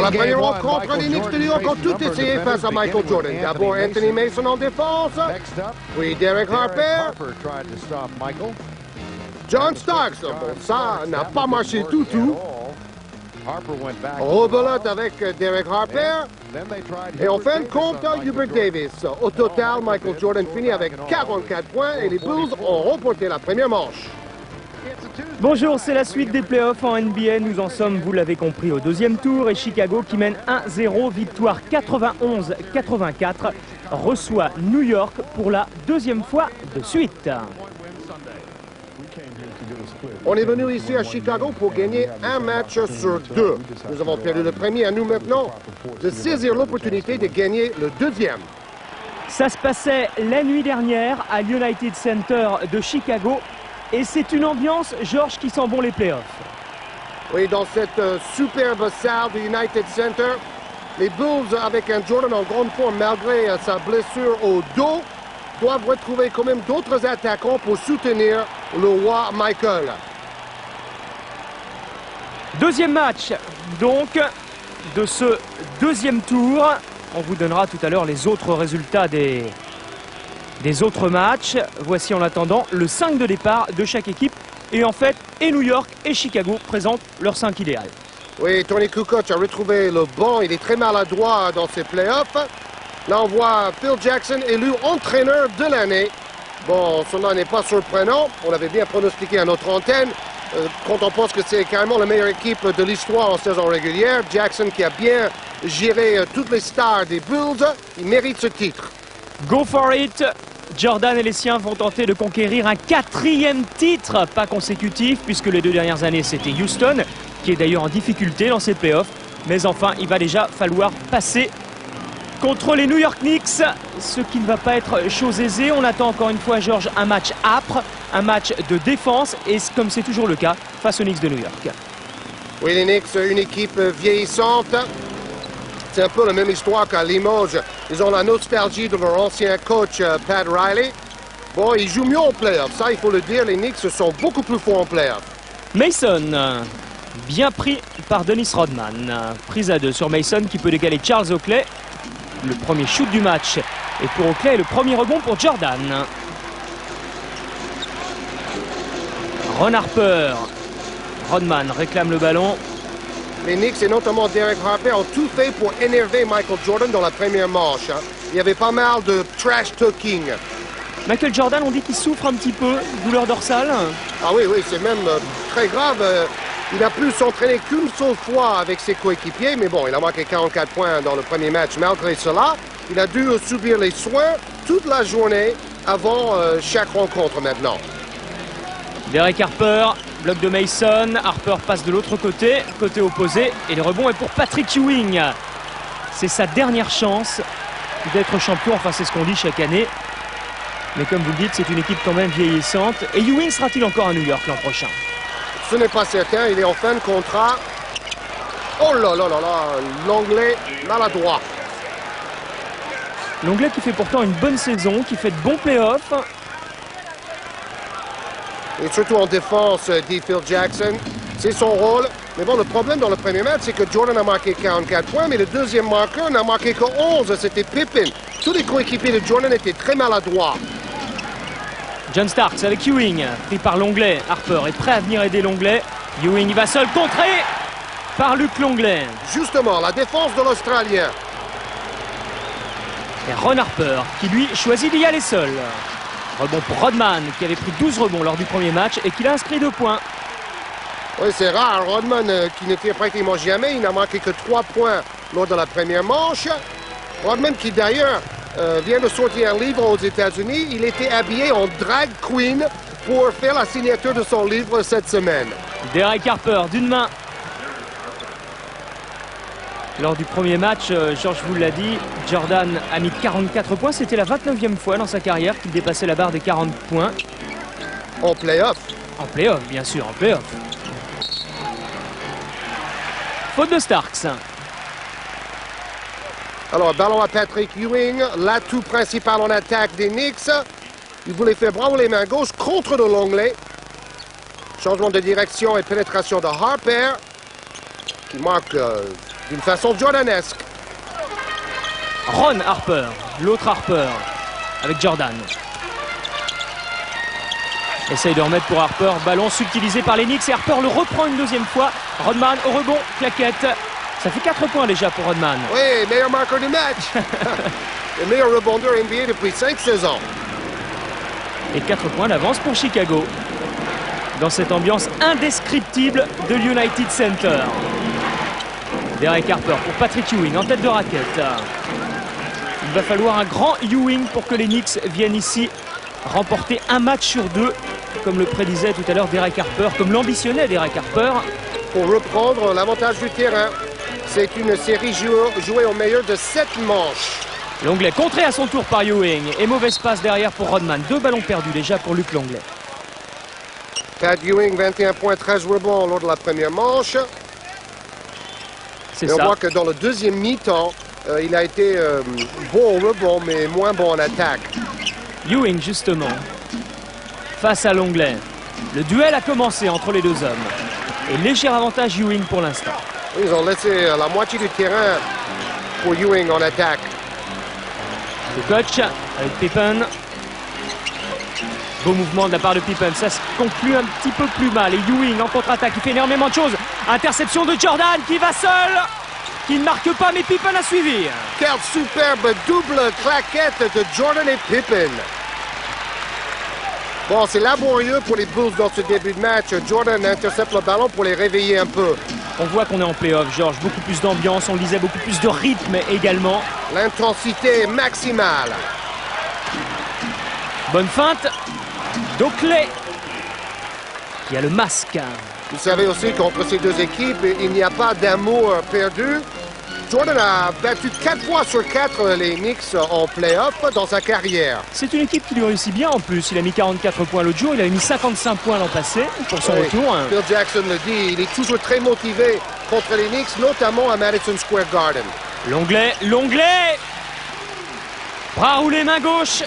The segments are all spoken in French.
la première rencontre, les Knicks de New York ont tout essayé face à Michael Jordan. D'abord Anthony Mason en défense, puis Derek Harper, John Starks. Bon, ça n'a pas marché du tout. Rebelote avec Derek Harper. Et en fin de compte, Hubert Davis. Au total, Michael Jordan finit avec 44 points et les Bulls ont remporté la première manche. Bonjour, c'est la suite des playoffs en NBA. Nous en sommes, vous l'avez compris, au deuxième tour. Et Chicago, qui mène 1-0, victoire 91-84, reçoit New York pour la deuxième fois de suite. On est venu ici à Chicago pour gagner un match sur deux. Nous avons perdu le premier, à nous maintenant de saisir l'opportunité de gagner le deuxième. Ça se passait la nuit dernière à l'United Center de Chicago. Et c'est une ambiance, Georges, qui sent bon les playoffs. Oui, dans cette superbe salle du United Center, les Bulls, avec un Jordan en grande forme malgré sa blessure au dos, doivent retrouver quand même d'autres attaquants pour soutenir le roi Michael. Deuxième match, donc, de ce deuxième tour. On vous donnera tout à l'heure les autres résultats des autres matchs. Voici en attendant le 5 de départ de chaque équipe. Et en fait, et New York et Chicago présentent leur 5 idéal. Oui, Tony Kukoc a retrouvé le banc. Il est très maladroit dans ses playoffs. Là, on voit Phil Jackson élu entraîneur de l'année. Bon, cela n'est pas surprenant. On l'avait bien pronostiqué à notre antenne. Quand on pense que c'est carrément la meilleure équipe de l'histoire en saison régulière, Jackson qui a bien géré toutes les stars des Bulls, il mérite ce titre. Go for it! Jordan et les siens vont tenter de conquérir un 4e titre, pas consécutif, puisque les 2 dernières années c'était Houston, qui est d'ailleurs en difficulté dans ces playoffs. Mais enfin, il va déjà falloir passer contre les New York Knicks, ce qui ne va pas être chose aisée. On attend encore une fois, Georges, un match âpre, un match de défense, et comme c'est toujours le cas, face aux Knicks de New York. Oui, les Knicks, une équipe vieillissante. C'est un peu la même histoire qu'à Limoges. Ils ont la nostalgie de leur ancien coach, Pat Riley. Bon, ils jouent mieux en playoff. Ça, il faut le dire, les Knicks sont beaucoup plus forts en playoff. Mason, bien pris par Dennis Rodman. Prise à 2 sur Mason qui peut décaler Charles Oakley. Le premier shoot du match. Et pour Oakley, le premier rebond pour Jordan. Ron Harper. Rodman réclame le ballon. Les Knicks et notamment Derek Harper ont tout fait pour énerver Michael Jordan dans la première manche. Il y avait pas mal de trash talking. Michael Jordan, on dit qu'il souffre un petit peu, douleur dorsale. Ah oui, c'est même très grave. Il n'a pu s'entraîner qu'une seule fois avec ses coéquipiers, mais bon, il a marqué 44 points dans le premier match. Malgré cela, il a dû subir les soins toute la journée avant chaque rencontre maintenant. Derek Harper, bloc de Mason. Harper passe de l'autre côté, côté opposé. Et le rebond est pour Patrick Ewing. C'est sa dernière chance d'être champion. Enfin, c'est ce qu'on dit chaque année. Mais comme vous le dites, c'est une équipe quand même vieillissante. Et Ewing sera-t-il encore à New York l'an prochain? Ce n'est pas certain. Il est en fin de contrat. Oh là là là là, l'Anglais maladroit. L'Anglais qui fait pourtant une bonne saison, qui fait de bons playoffs. Et surtout en défense, dit Phil Jackson. C'est son rôle. Mais bon, le problème dans le premier match, c'est que Jordan a marqué 44 points, mais le deuxième marqueur n'a marqué que 11. C'était Pippen. Tous les coéquipiers de Jordan étaient très maladroits. John Starks avec Ewing, pris par Longley. Harper est prêt à venir aider Longley. Ewing va seul, contré par Luc Longley. Justement, la défense de l'Australien. Et Ron Harper, qui lui choisit d'y aller seul. Rebond pour Rodman, qui avait pris 12 rebonds lors du premier match et qui a inscrit 2 points. Oui, c'est rare. Rodman, qui ne tire pratiquement jamais, il n'a marqué que 3 points lors de la première manche. Rodman, qui d'ailleurs vient de sortir un livre aux États-Unis, il était habillé en drag queen pour faire la signature de son livre cette semaine. Derek Harper, d'une main. Lors du premier match, Georges vous l'a dit, Jordan a mis 44 points. C'était la 29e fois dans sa carrière qu'il dépassait la barre des 40 points. En play-off. En play-off, bien sûr, en play-off. Faute de Starks. Alors, ballon à Patrick Ewing, l'atout principal en attaque des Knicks. Il voulait faire bravo les mains gauches contre de Longley. Changement de direction et pénétration de Harper, qui marque d'une façon jordanesque. Ron Harper, l'autre Harper, avec Jordan. Essaye de remettre pour Harper, ballon subtilisé par les Knicks et Harper le reprend une deuxième fois. Rodman au rebond, claquette. Ça fait 4 points déjà pour Rodman. Oui, meilleur marqueur du match. Le meilleur rebondeur NBA depuis 5 saisons. Et 4 points d'avance pour Chicago. Dans cette ambiance indescriptible de l'United Center. Derek Harper pour Patrick Ewing en tête de raquette. Il va falloir un grand Ewing pour que les Knicks viennent ici remporter un match sur 2, comme le prédisait tout à l'heure Derek Harper, comme l'ambitionnait Derek Harper. Pour reprendre l'avantage du terrain, c'est une série jouée au meilleur de 7 manches. Longley contré à son tour par Ewing et mauvaise passe derrière pour Rodman. 2 ballons perdus déjà pour Luc Longley. Pat Ewing, 21 points, 13 rebonds lors de la première manche. C'est Et on ça. voit que dans le deuxième mi-temps, il a été bon au rebond, mais moins bon en attaque. Ewing justement, face à Longley. Le duel a commencé entre les deux hommes. Et léger avantage Ewing pour l'instant. Ils ont laissé la moitié du terrain pour Ewing en attaque. Le coach avec Pippen. Beau mouvement de la part de Pippen. Ça se conclut un petit peu plus mal. Et Ewing en contre-attaque. Il fait énormément de choses. Interception de Jordan qui va seul. Qui ne marque pas, mais Pippen a suivi. Quelle superbe double claquette de Jordan et Pippen. Bon, c'est laborieux pour les Bulls dans ce début de match. Jordan intercepte le ballon pour les réveiller un peu. On voit qu'on est en play-off, Georges. Beaucoup plus d'ambiance, on le disait, beaucoup plus de rythme également. L'intensité est maximale. Bonne feinte d'Oakley qui a le masque. Vous savez aussi qu'entre ces deux équipes, il n'y a pas d'amour perdu. Jordan a battu 4 fois sur 4 les Knicks en play-off dans sa carrière. C'est une équipe qui lui réussit bien en plus. Il a mis 44 points l'autre jour, il avait mis 55 points l'an passé pour son retour. Phil Jackson le dit, il est toujours très motivé contre les Knicks, notamment à Madison Square Garden. Longley, Longley. Bras roulé, main gauche.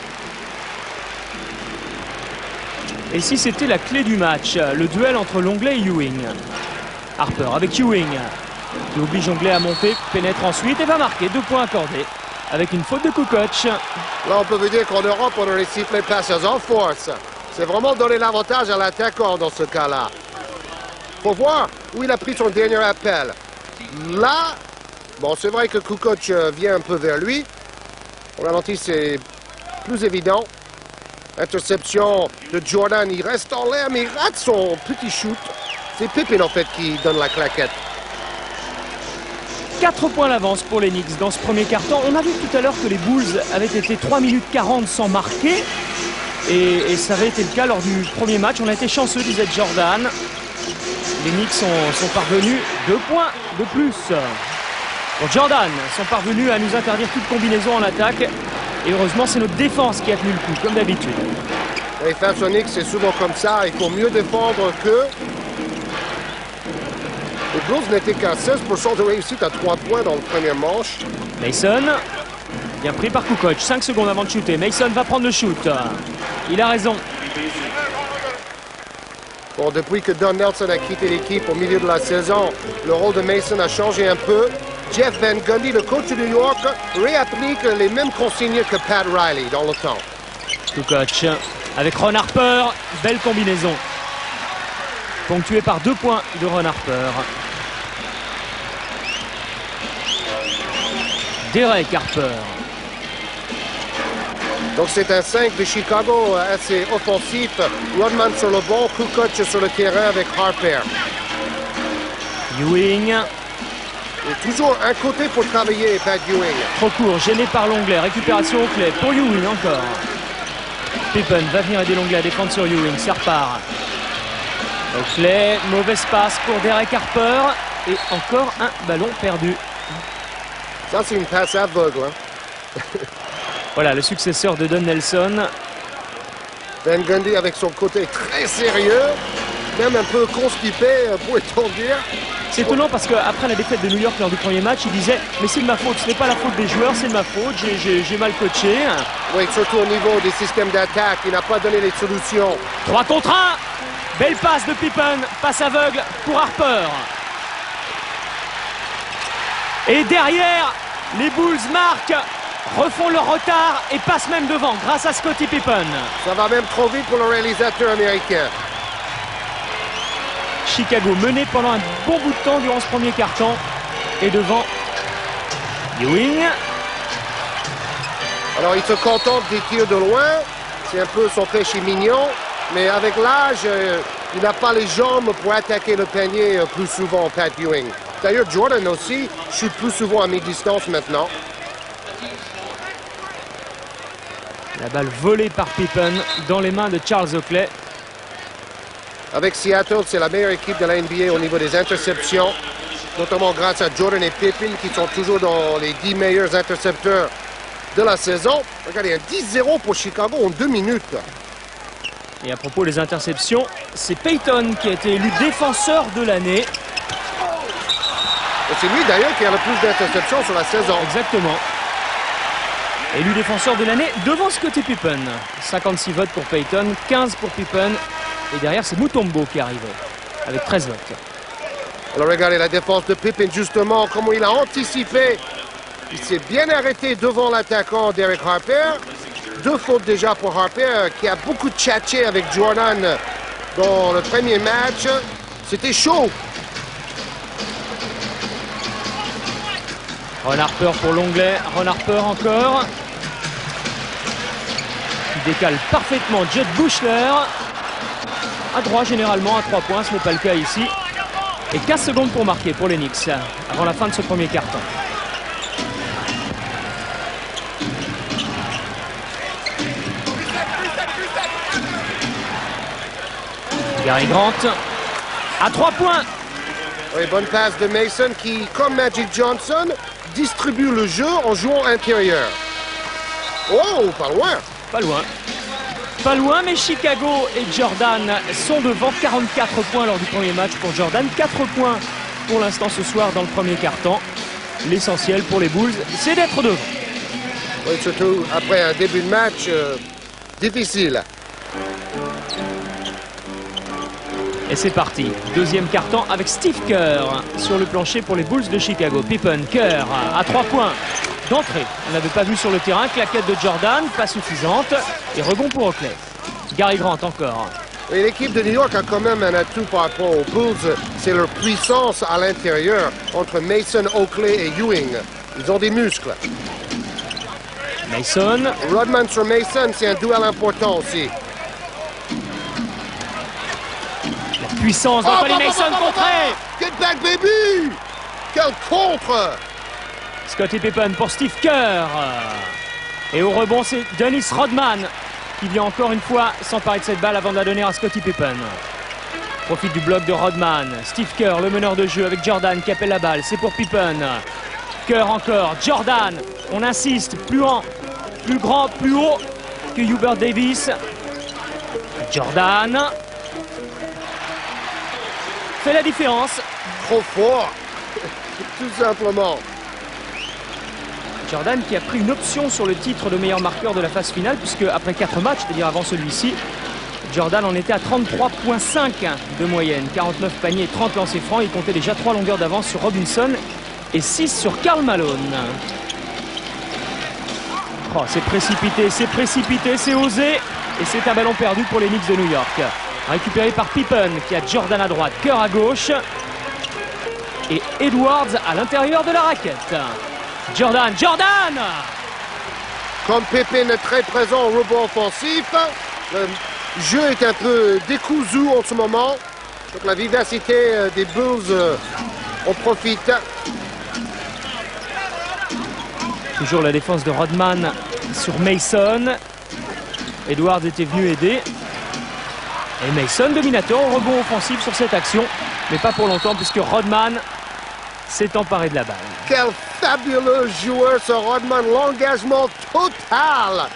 Et si c'était la clé du match, le duel entre Longley et Ewing. Harper avec Ewing, qui oblige Longley à monter, pénètre ensuite et va marquer 2 points accordés avec une faute de Kukoc. Là, on peut vous dire qu'en Europe, on aurait sifflé passes en force. C'est vraiment donner l'avantage à l'attaquant dans ce cas-là. Faut voir où il a pris son dernier appel. Là, bon, c'est vrai que Kukoc vient un peu vers lui. Au ralenti, c'est plus évident. Interception de Jordan, il reste en l'air, mais il rate son petit shoot. C'est Pippen, en fait, qui donne la claquette. 4 points d'avance pour les Knicks dans ce premier quart-temps. On a vu tout à l'heure que les Bulls avaient été 3 minutes 40 sans marquer. Et ça avait été le cas lors du premier match. On a été chanceux, disait Jordan. Les Knicks sont parvenus 2 points de plus. Bon, Jordan sont parvenus à nous interdire toute combinaison en attaque. Et heureusement, c'est notre défense qui a tenu le coup, comme d'habitude. Et face aux Knicks, c'est souvent comme ça. Il faut mieux défendre que... Les Bulls n'étaient qu'à 16% de réussite à 3 points dans le premier manche. Mason, bien pris par Kukoc. 5 secondes avant de shooter. Mason va prendre le shoot. Il a raison. Bon, depuis que Don Nelson a quitté l'équipe au milieu de la saison, le rôle de Mason a changé un peu. Jeff Van Gundy, le coach de New York, réapplique les mêmes consignes que Pat Riley dans le temps. Kukoc avec Ron Harper. Belle combinaison. Ponctué par 2 points de Ron Harper. Derek Harper. Donc c'est un 5 de Chicago assez offensif. Rodman sur le banc, Kukoc sur le terrain avec Harper. Ewing. Et toujours un côté pour travailler, Pat Ewing. Trop court, gêné par Longley. Récupération au clé pour Ewing encore. Pippen va venir aider Longley à défendre sur Ewing. Ça repart. Oakley, mauvaise passe pour Derek Harper. Et encore un ballon perdu. Ça, c'est une passe aveugle. Hein. Voilà, le successeur de Don Nelson. Van Gundy avec son côté très sérieux, même un peu constipé, pourrait-on dire. C'est étonnant parce qu'après la défaite de New York lors du premier match, il disait « Mais c'est de ma faute, ce n'est pas la faute des joueurs, c'est de ma faute, j'ai mal coaché. » Oui, surtout au niveau des systèmes d'attaque, il n'a pas donné les solutions. 3 contre 1. Belle passe de Pippen, passe aveugle pour Harper. Et derrière, les Bulls marquent, refont leur retard et passent même devant grâce à Scottie Pippen. Ça va même trop vite pour le réalisateur américain. Chicago mené pendant un bon bout de temps durant ce premier quart-temps. Et devant Ewing. Alors il se contente des tirs de loin. C'est un peu son péché mignon. Mais avec l'âge, il n'a pas les jambes pour attaquer le panier plus souvent, Pat Ewing. D'ailleurs, Jordan aussi shoot plus souvent à mi-distance maintenant. La balle volée par Pippen dans les mains de Charles Oakley. Avec Seattle, c'est la meilleure équipe de la NBA au niveau des interceptions, notamment grâce à Jordan et Pippen qui sont toujours dans les 10 meilleurs intercepteurs de la saison. Regardez, un 10-0 pour Chicago en 2 minutes. Et à propos des interceptions, c'est Payton qui a été élu défenseur de l'année. Et c'est lui d'ailleurs qui a le plus d'interceptions sur la saison. Exactement. Élu défenseur de l'année devant Scottie Pippen. 56 votes pour Payton, 15 pour Pippen. Et derrière, c'est Mutombo qui est arrivé, avec 13 votes. Alors regardez la défense de Pippen, justement, comment il a anticipé. Il s'est bien arrêté devant l'attaquant Derek Harper. 2 fautes déjà pour Harper, qui a beaucoup tchatché avec Jordan dans le premier match. C'était chaud. Ron Harper pour l'onglet, Ron Harper encore. Il décale parfaitement Jed Buechler. À droit généralement, à 3 points, ce n'est pas le cas ici. Et 15 secondes pour marquer pour les Knicks, avant la fin de ce premier quart-temps. Gary Grant, à 3 points. Oui, bonne passe de Mason qui, comme Magic Johnson, distribue le jeu en jouant intérieur. Oh, pas loin. Pas loin. Pas loin, mais Chicago et Jordan sont devant. 44 points lors du premier match pour Jordan. 4 points pour l'instant ce soir dans le premier quart-temps. L'essentiel pour les Bulls, c'est d'être devant. Oui, surtout après un début de match difficile. Et c'est parti. Deuxième quart-temps avec Steve Kerr sur le plancher pour les Bulls de Chicago. Pippen, Kerr à 3 points d'entrée. On n'avait pas vu sur le terrain. Claquette de Jordan, pas suffisante. Et rebond pour Oakley. Gary Grant encore. Et l'équipe de New York a quand même un atout par rapport aux Bulls. C'est leur puissance à l'intérieur entre Mason, Oakley et Ewing. Ils ont des muscles. Mason. Rodman sur Mason, c'est un duel important aussi. La puissance d'Anthony Mason contrée. Get back, baby! Quel contre! Scottie Pippen pour Steve Kerr. Et au rebond, c'est Dennis Rodman qui vient encore une fois s'emparer de cette balle avant de la donner à Scottie Pippen. Profite du bloc de Rodman. Steve Kerr, le meneur de jeu avec Jordan qui appelle la balle. C'est pour Pippen. Kerr encore. Jordan. On insiste. Plus grand, plus haut que Hubert Davis. Jordan fait la différence. Trop fort! Tout simplement. Jordan qui a pris une option sur le titre de meilleur marqueur de la phase finale, puisque après 4 matchs, c'est-à-dire avant celui-ci, Jordan en était à 33,5 de moyenne. 49 paniers et 30 lancers francs. Il comptait déjà 3 longueurs d'avance sur Robinson et 6 sur Karl Malone. Oh, c'est précipité, c'est osé. Et c'est un ballon perdu pour les Knicks de New York. Récupéré par Pippen qui a Jordan à droite, Kerr à gauche. Et Edwards à l'intérieur de la raquette. Jordan! Comme Pippen est très présent au rebond offensif, le jeu est un peu décousu en ce moment. Donc la vivacité des Bulls en profite. Toujours la défense de Rodman sur Mason. Edwards était venu aider. Et Mason dominateur au rebond offensif sur cette action. Mais pas pour longtemps puisque Rodman s'est emparé de la balle. Quel fabuleux joueur ce Rodman, l'engagement total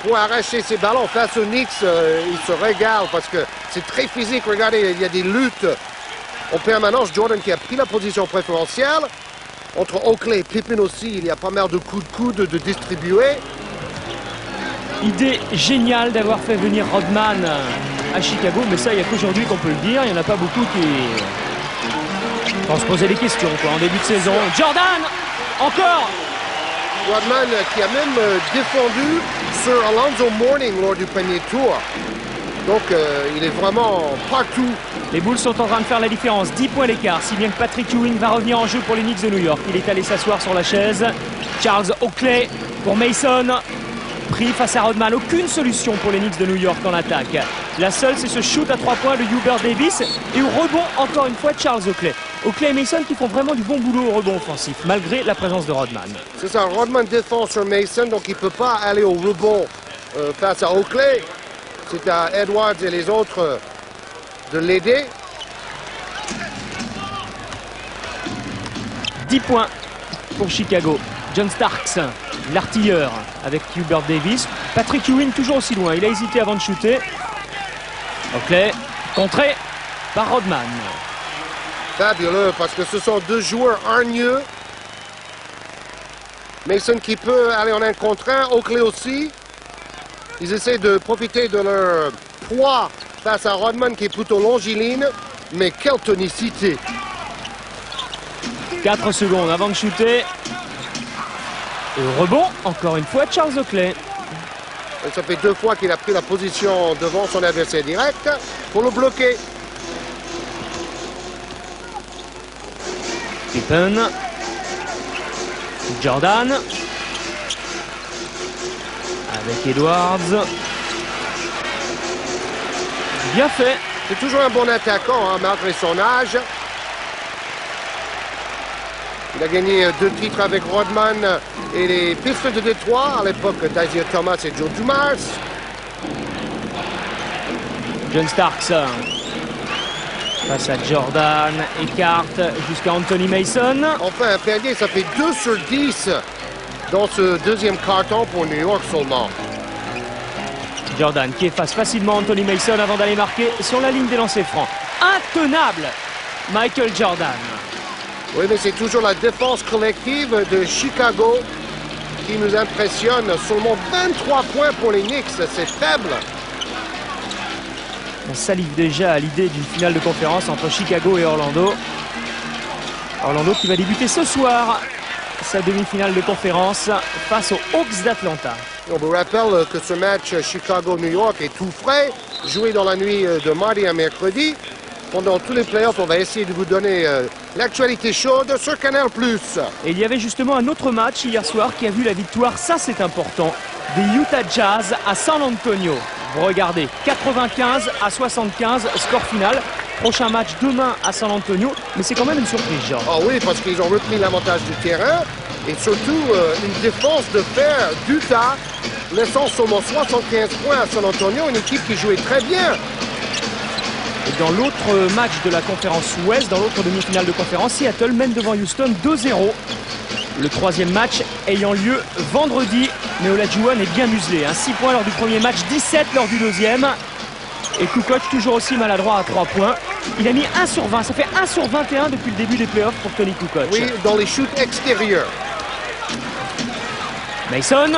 pour arracher ses ballons face aux Knicks. Il se régale parce que c'est très physique. Regardez, il y a des luttes en permanence. Jordan qui a pris la position préférentielle. Entre Oakley et Pippen aussi, il y a pas mal de coups de coude de distribuer. Idée géniale d'avoir fait venir Rodman à Chicago, mais ça, il n'y a qu'aujourd'hui qu'on peut le dire. Il n'y en a pas beaucoup On se posait des questions quoi, en début de saison. Jordan, encore. Rodman qui a même défendu sur Alonzo Mourning lors du premier tour. Donc il est vraiment partout. Les Bulls sont en train de faire la différence, 10 points d'écart, si bien que Patrick Ewing va revenir en jeu pour les Knicks de New York. Il est allé s'asseoir sur la chaise. Charles Oakley pour Mason, pris face à Rodman. Aucune solution pour les Knicks de New York en attaque. La seule, c'est ce shoot à 3 points de Hubert Davis. Et au rebond, encore une fois, Charles Oakley. Oakley et Mason qui font vraiment du bon boulot au rebond offensif, malgré la présence de Rodman. C'est ça, Rodman défend sur Mason, donc il ne peut pas aller au rebond face à Oakley. C'est à Edwards et les autres de l'aider. 10 points pour Chicago. John Starks, l'artilleur avec Hubert Davis. Patrick Ewing toujours aussi loin, il a hésité avant de shooter. Oakley, contré par Rodman. Fabuleux, parce que ce sont deux joueurs hargneux. Mason qui peut aller en 1 contre 1, Oakley aussi. Ils essaient de profiter de leur poids face à Rodman qui est plutôt longiligne, mais quelle tonicité. 4 secondes avant de shooter. Et au rebond, encore une fois, Charles Oakley. Et ça fait 2 fois qu'il a pris la position devant son adversaire direct pour le bloquer. Pippen. Jordan. Avec Edwards. Bien fait. C'est toujours un bon attaquant, hein, malgré son âge. Il a gagné 2 titres avec Rodman et les Pistons de Détroit, à l'époque d'Isaiah Thomas et Joe Dumars. John Starks face à Jordan, écarte jusqu'à Anthony Mason. Enfin, un palier, ça fait 2 sur 10 dans ce deuxième carton pour New York seulement. Jordan qui efface facilement Anthony Mason avant d'aller marquer sur la ligne des lancers francs. Intenable, Michael Jordan. Oui, mais c'est toujours la défense collective de Chicago qui nous impressionne. Seulement 23 points pour les Knicks, c'est faible. On salive déjà à l'idée d'une finale de conférence entre Chicago et Orlando. Orlando qui va débuter ce soir sa demi-finale de conférence face aux Hawks d'Atlanta. On vous rappelle que ce match Chicago-New York est tout frais, joué dans la nuit de mardi à mercredi. Pendant tous les playoffs, on va essayer de vous donner l'actualité chaude sur Canal+. Et il y avait justement un autre match hier soir qui a vu la victoire, ça c'est important, des Utah Jazz à San Antonio. Vous regardez, 95-75, score final. Prochain match demain à San Antonio, mais c'est quand même une surprise, Georges. Ah oui, parce qu'ils ont repris l'avantage du terrain et surtout une défense de fer d'Utah, laissant seulement 75 points à San Antonio, une équipe qui jouait très bien. Et dans l'autre match de la conférence Ouest, dans l'autre demi-finale de conférence, Seattle mène devant Houston 2-0. Le 3e match ayant lieu vendredi, mais Olajuwon est bien muselé. 6 points lors du premier match, 17 lors du 2e. Et Kukoc toujours aussi maladroit à 3 points. Il a mis 1 sur 20, ça fait 1 sur 21 depuis le début des playoffs pour Tony Kukoc. Oui, dans les shoots extérieurs. Mason.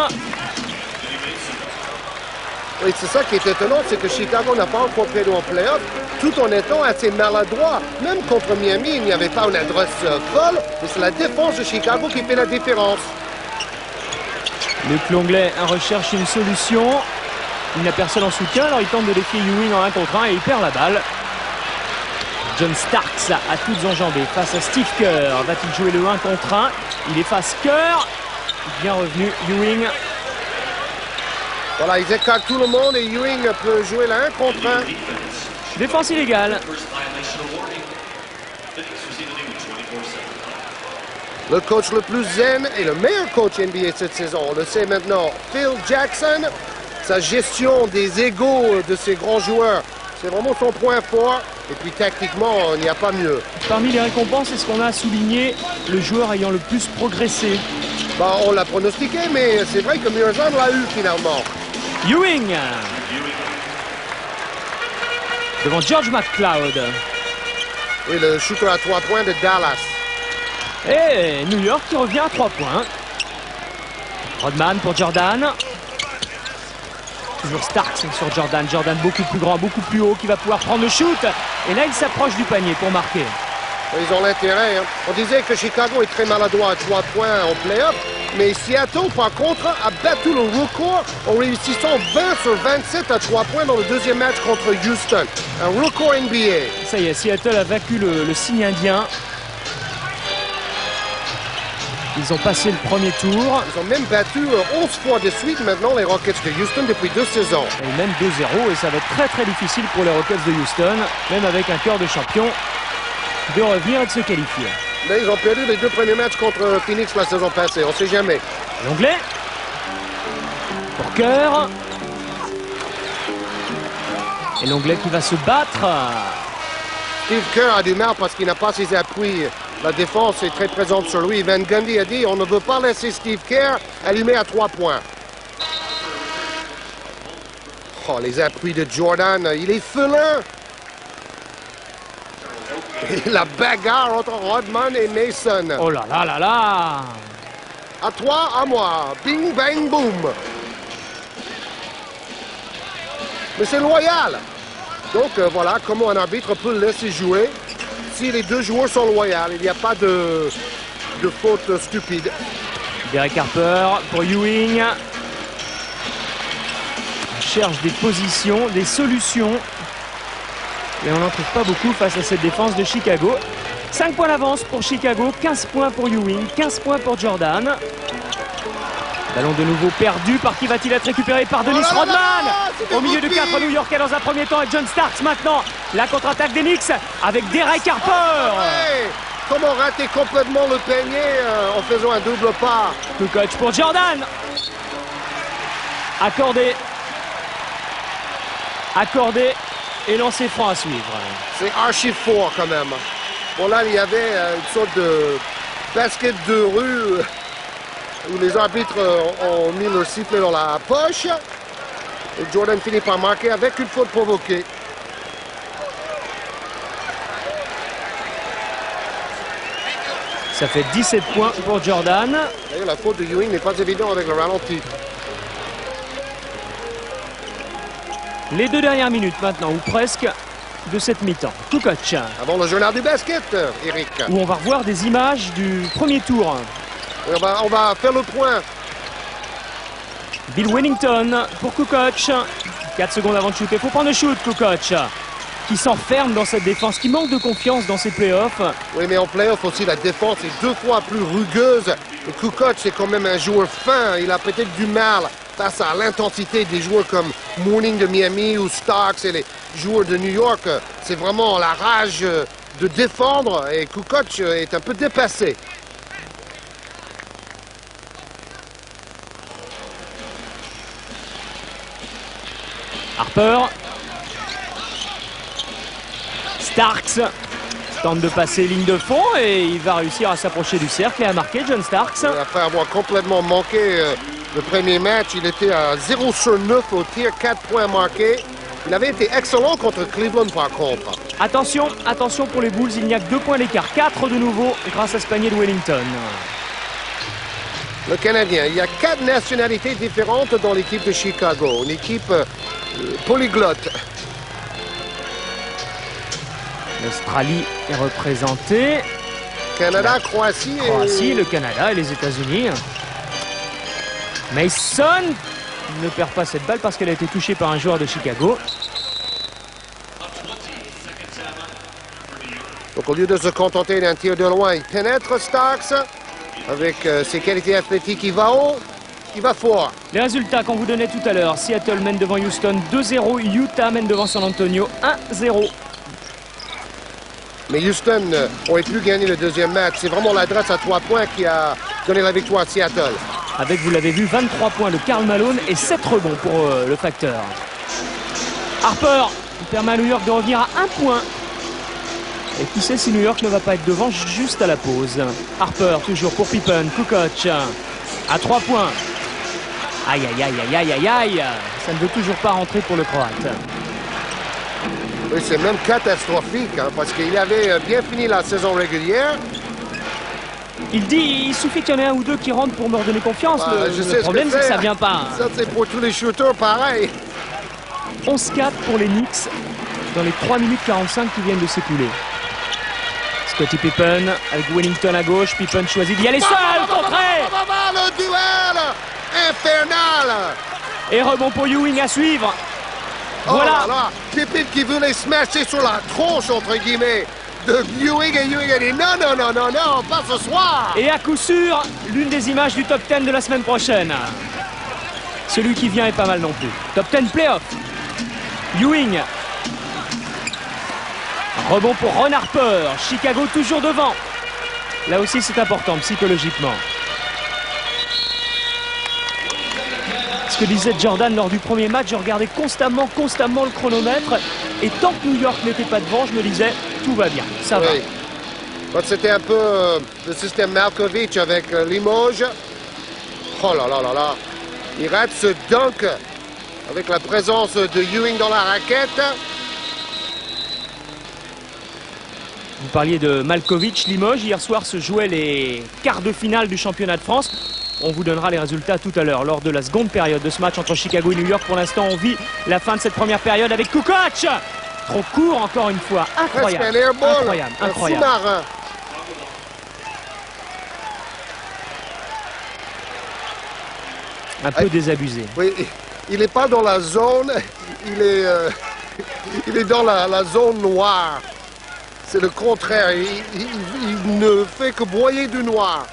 Oui, c'est ça qui est étonnant, c'est que Chicago n'a pas encore perdu en playoff, tout en étant assez maladroit. Même contre Miami, il n'y avait pas une adresse folle, mais c'est la défense de Chicago qui fait la différence. Luc Longley recherche une solution. Il n'a personne en soutien, alors il tente de défier Ewing en 1 contre 1 et il perd la balle. John Starks a toutes enjambées face à Steve Kerr. Va-t-il jouer le 1 contre 1? Il efface Kerr. Bien revenu, Ewing. Voilà, ils écartent tout le monde et Ewing peut jouer le 1 contre 1. Défense illégale. Le coach le plus zen et le meilleur coach NBA cette saison, on le sait maintenant, Phil Jackson. Sa gestion des égos de ses grands joueurs, c'est vraiment son point fort. Et puis tactiquement, il n'y a pas mieux. Parmi les récompenses, est-ce qu'on a souligné le joueur ayant le plus progressé? Bon, on l'a pronostiqué, mais c'est vrai que Murzan l'a eu finalement. Ewing devant George McCloud. Oui, le shooter à 3 points de Dallas. Et New York qui revient à 3 points. Rodman pour Jordan. Toujours Starks sur Jordan. Jordan beaucoup plus grand, beaucoup plus haut, qui va pouvoir prendre le shoot. Et là, il s'approche du panier pour marquer. Ils ont l'intérêt. Hein. On disait que Chicago est très maladroit à 3 points en play-off, mais Seattle, par contre, a battu le record en réussissant 20 sur 27 à 3 points dans le deuxième match contre Houston. Un record NBA. Ça y est, Seattle a vaincu le signe indien. Ils ont passé le premier tour. Ils ont même battu 11 fois de suite maintenant les Rockets de Houston depuis 2 saisons. Et même 2-0, et ça va être très très difficile pour les Rockets de Houston, même avec un cœur de champion, de revenir et de se qualifier. Mais ils ont perdu les 2 premiers matchs contre Phoenix la saison passée, on ne sait jamais. L'Anglais. Pour cœur. Et l'Anglais qui va se battre. Steve Kerr a du mal parce qu'il n'a pas ses appuis. La défense est très présente sur lui. Van Gundy a dit on ne veut pas laisser Steve Kerr allumer à 3 points. Oh, les appuis de Jordan, il est félin. Et la bagarre entre Rodman et Mason. Oh là là là là. À toi, à moi. Bing, bang, boom. Mais c'est loyal. Donc voilà comment un arbitre peut le laisser jouer. Si les 2 joueurs sont loyaux, il n'y a pas de faute stupide. Derek Harper pour Ewing. On cherche des positions, des solutions. Et on n'en trouve pas beaucoup face à cette défense de Chicago. 5 points d'avance pour Chicago, 15 points pour Ewing, 15 points pour Jordan. Ballon de nouveau perdu, par qui va-t-il être récupéré? Par Dennis Rodman. Au milieu de 4 New-Yorkais dans un premier temps, et John Starks maintenant. La contre-attaque des Knicks avec Derek Harper. Ouais. Comment rater complètement le panier en faisant un double pas? Kukoc pour Jordan. Accordé. Accordé. Et lancer franc à suivre. C'est archi fort quand même. Bon là, il y avait une sorte de basket de rue où les arbitres ont mis leur sifflet dans la poche. Et Jordan finit par marquer avec une faute provoquée. Ça fait 17 points pour Jordan. D'ailleurs, la faute de Ewing n'est pas évidente avec le ralenti. Les 2 dernières minutes maintenant, ou presque, de cette mi-temps. Kukoc. Avant le journal du basket, Eric. Où on va revoir des images du premier tour. On va faire le point. Bill Wennington pour Kukoc. 4 secondes avant de shooter. Faut prendre le shoot, Kukoc. Qui s'enferme dans cette défense, qui manque de confiance dans ses playoffs. Oui, mais en playoff aussi, la défense est 2 fois plus rugueuse. Et Kukoc, c'est quand même un joueur fin. Il a peut-être du mal face à l'intensité des joueurs comme Mourning de Miami ou Starks et les joueurs de New York. C'est vraiment la rage de défendre et Kukoc est un peu dépassé. Harper. Starks tente de passer ligne de fond et il va réussir à s'approcher du cercle et à marquer John Starks. Et après avoir complètement manqué le premier match, il était à 0 sur 9 au tir, 4 points marqués. Il avait été excellent contre Cleveland par contre. Attention, attention pour les Bulls, il n'y a que 2 points d'écart. 4 de nouveau grâce à ce panier de Wellington. Le Canadien, il y a 4 nationalités différentes dans l'équipe de Chicago. Une équipe polyglotte. L'Australie est représentée. Canada, Croatie et... Croatie, le Canada et les États-Unis. Mason ne perd pas cette balle parce qu'elle a été touchée par un joueur de Chicago. Donc au lieu de se contenter d'un tir de loin, il pénètre Starks. Avec ses qualités athlétiques, il va haut, il va fort. Les résultats qu'on vous donnait tout à l'heure. Seattle mène devant Houston 2-0. Utah mène devant San Antonio 1-0. Mais Houston aurait pu gagner le deuxième match. C'est vraiment l'adresse à 3 points qui a donné la victoire à Seattle. Avec, vous l'avez vu, 23 points de Karl Malone et 7 rebonds pour le facteur. Harper permet à New York de revenir à 1 point. Et qui sait si New York ne va pas être devant juste à la pause. Harper toujours pour Pippen, Kukoc à 3 points. Aïe aïe aïe aïe aïe aïe aïe. Ça ne veut toujours pas rentrer pour le Croate. Oui, c'est même catastrophique, hein, parce qu'il avait bien fini la saison régulière. Il dit, il suffit qu'il y en ait un ou deux qui rentrent pour me redonner confiance. Le problème, c'est que ça vient pas. Ça, c'est pour tous les shooters, pareil. 11-4 pour les Knicks dans les 3 minutes 45 qui viennent de s'écouler. Scottie Pippen avec Wellington à gauche. Pippen choisit d'y aller seul, contré. Le duel infernal. Et rebond pour Ewing à suivre. Oh Voilà. là là, Pippen qui voulait smasher sur la tronche, entre guillemets, de Ewing, et Ewing a dit non, non, non, non, non, pas ce soir. Et à coup sûr, l'une des images du top 10 de la semaine prochaine. Celui qui vient est pas mal non plus. Top 10 playoff. Ewing. Rebond pour Ron Harper. Chicago toujours devant. Là aussi c'est important psychologiquement. Ce que disait Jordan lors du premier match, je regardais constamment le chronomètre. Et tant que New York n'était pas devant, je me disais tout va bien, ça va. Oui. C'était un peu le système Malkovich avec Limoges. Oh là là là là. Il rate ce dunk avec la présence de Ewing dans la raquette. Vous parliez de Malkovich, Limoges. Hier soir se jouaient les quarts de finale du championnat de France. On vous donnera les résultats tout à l'heure lors de la seconde période de ce match entre Chicago et New York. Pour l'instant, on vit la fin de cette première période avec Kukoc. Trop court encore une fois. Incroyable. Presque un airball, Incroyable. Incroyable. Un sous-marin. Un peu désabusé. Oui, il n'est pas dans la zone, il est dans la zone noire. C'est le contraire, il ne fait que broyer du noir.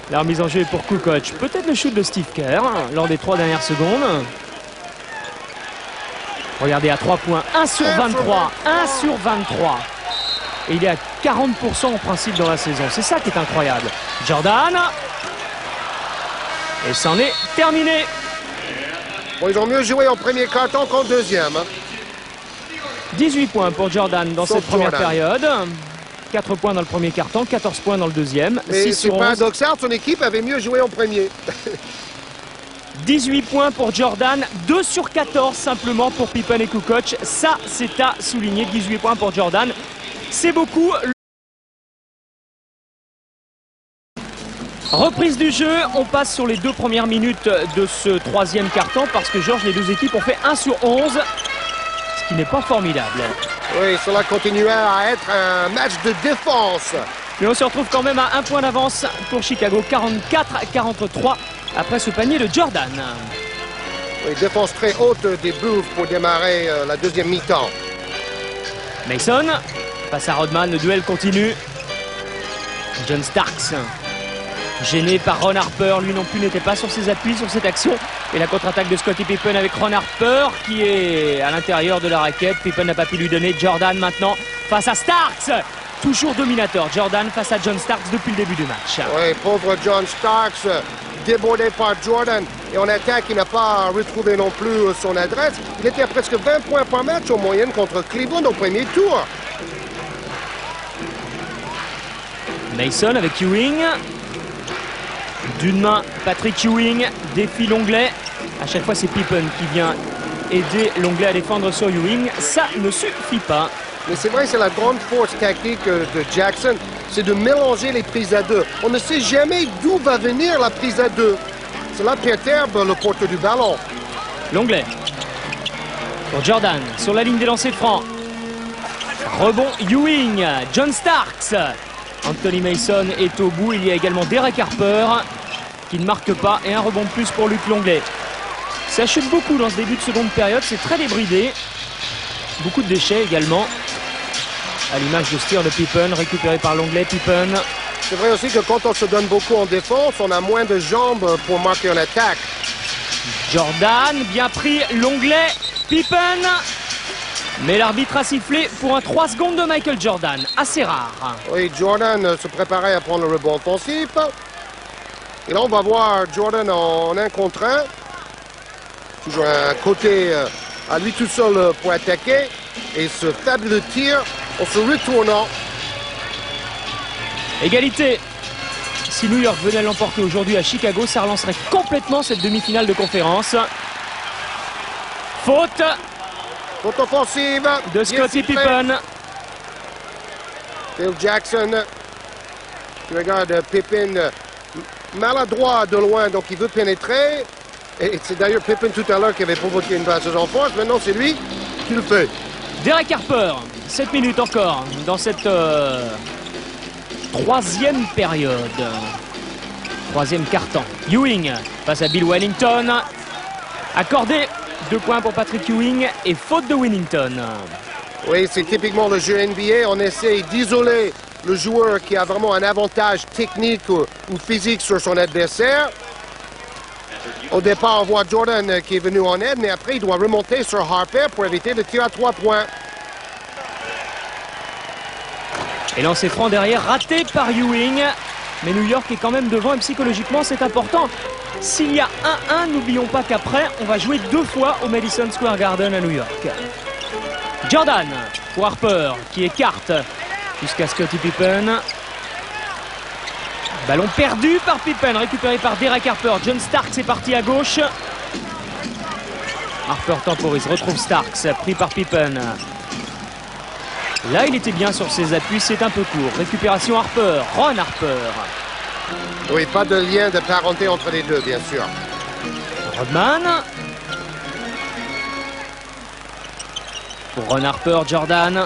La remise en jeu est pour Kukoc. Peut-être le shoot de Steve Kerr lors des 3 dernières secondes. Regardez à 3 points. 1 sur 23. 1 sur 23. Et il est à 40% en principe dans la saison. C'est ça qui est incroyable. Jordan. Et c'en est terminé. Bon, ils ont mieux joué en premier quart-temps qu'en deuxième. 18 points pour Jordan dans cette première période. 4 points dans le premier quart-temps, 14 points dans le deuxième. Mais c'est paradoxal, son équipe avait mieux joué en premier. 18 points pour Jordan, 2 sur 14 simplement pour Pippen et Kukoc. Ça, c'est à souligner. 18 points pour Jordan. C'est beaucoup. Reprise du jeu, on passe sur les 2 premières minutes de ce troisième quart-temps parce que Georges, les deux équipes ont fait 1 sur 11, ce qui n'est pas formidable. Oui, cela continuait à être un match de défense. Mais on se retrouve quand même à 1 point d'avance pour Chicago, 44-43 après ce panier de Jordan. Oui, défense très haute des Bulls pour démarrer la deuxième mi-temps. Mason passe à Rodman, le duel continue. John Starks. Gêné par Ron Harper, lui non plus n'était pas sur ses appuis sur cette action. Et la contre-attaque de Scottie Pippen avec Ron Harper qui est à l'intérieur de la raquette. Pippen n'a pas pu lui donner. Jordan maintenant face à Starks. Toujours dominateur. Jordan face à John Starks depuis le début du match. Oui, pauvre John Starks, débordé par Jordan. Et en attaque, il n'a pas retrouvé non plus son adresse. Il était à presque 20 points par match en moyenne contre Cleveland au premier tour. Mason avec Ewing. D'une main, Patrick Ewing défie l'Anglais. À chaque fois, c'est Pippen qui vient aider l'Anglais à défendre sur Ewing. Ça ne suffit pas. Mais c'est vrai, c'est la grande force tactique de Jackson, c'est de mélanger les prises à deux. On ne sait jamais d'où va venir la prise à deux. C'est là perturbe le porteur du ballon. L'Anglais. Pour Jordan, sur la ligne des lancers francs. Rebond Ewing, John Starks. Anthony Mason est au bout. Il y a également Derek Harper qui ne marque pas. Et un rebond de plus pour Luc Longley. Ça chute beaucoup dans ce début de seconde période. C'est très débridé. Beaucoup de déchets également. À l'image de ce tir de Pippen, récupéré par Longley. Pippen. C'est vrai aussi que quand on se donne beaucoup en défense, on a moins de jambes pour marquer en attaque. Jordan, bien pris. Longley. Pippen. Mais l'arbitre a sifflé pour un 3 secondes de Michael Jordan. Assez rare. Oui, Jordan se préparait à prendre le rebond offensif. Et là, on va voir Jordan en 1 contre 1. Toujours un côté à lui tout seul pour attaquer. Et ce fabuleux tir en se retournant. Égalité. Si New York venait l'emporter aujourd'hui à Chicago, ça relancerait complètement cette demi-finale de conférence. Faute. Faute offensive de Scottie Pippen. Phil Jackson. Tu regardes Pippen maladroit de loin, donc il veut pénétrer. Et c'est d'ailleurs Pippen tout à l'heure qui avait provoqué une passe en force. Maintenant, c'est lui qui le fait. Derek Harper. 7 minutes encore dans cette troisième période. Troisième quart-temps. Ewing face à Bill Wellington. Accordé 2 points pour Patrick Ewing et faute de Wellington. Oui, c'est typiquement le jeu NBA. On essaie d'isoler le joueur qui a vraiment un avantage technique ou physique sur son adversaire. Au départ, on voit Jordan qui est venu en aide, mais après, il doit remonter sur Harper pour éviter le tir à 3 points. Et lancer franc derrière, raté par Ewing. Mais New York est quand même devant et psychologiquement, c'est important. S'il y a 1-1, n'oublions pas qu'après, on va jouer 2 fois au Madison Square Garden à New York. Jordan pour Harper qui écarte jusqu'à Scottie Pippen. Ballon perdu par Pippen, récupéré par Derek Harper. John Starks est parti à gauche. Harper temporise, retrouve Starks, pris par Pippen. Là, il était bien sur ses appuis, c'est un peu court. Récupération Harper, Ron Harper. Oui, pas de lien de parenté entre les deux, bien sûr. Rodman. Pour Ron Harper, Jordan.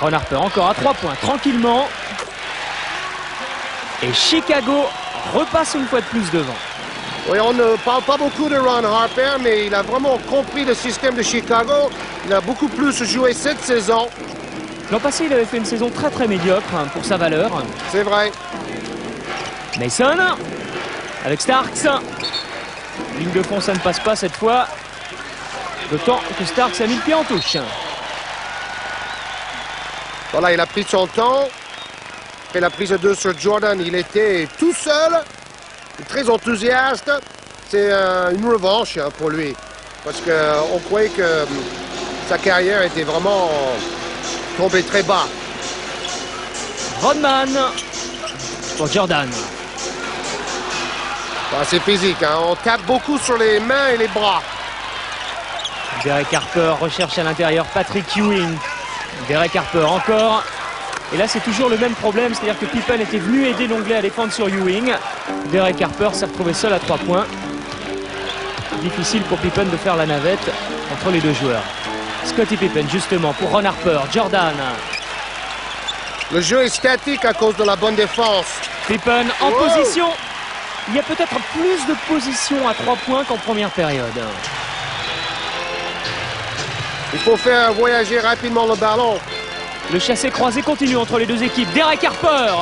Ron Harper encore à 3 points, tranquillement. Et Chicago repasse une fois de plus devant. Oui, on ne parle pas beaucoup de Ron Harper, mais il a vraiment compris le système de Chicago. Il a beaucoup plus joué cette saison. L'an passé, il avait fait une saison très médiocre pour sa valeur. C'est vrai. Mason avec Starks. Ligne de fond, ça ne passe pas cette fois. D'autant que Starks a mis le pied en touche. Voilà, il a pris son temps. Après la prise de 2 sur Jordan, il était tout seul. Très enthousiaste. C'est une revanche pour lui. Parce qu'on croyait que sa carrière était vraiment tombée très bas. Rodman pour Jordan. C'est physique, hein. On tape beaucoup sur les mains et les bras. Derek Harper recherche à l'intérieur Patrick Ewing. Derek Harper encore. Et là, c'est toujours le même problème, c'est-à-dire que Pippen était venu aider l'Anglais à défendre sur Ewing. Derek Harper s'est retrouvé seul à 3 points. Difficile pour Pippen de faire la navette entre les deux joueurs. Scottie Pippen, justement, pour Ron Harper. Jordan. Le jeu est statique à cause de la bonne défense. Pippen en position. Il y a peut-être plus de positions à 3 points qu'en première période. Il faut faire voyager rapidement le ballon. Le chassé-croisé continue entre les deux équipes. Derek Harper.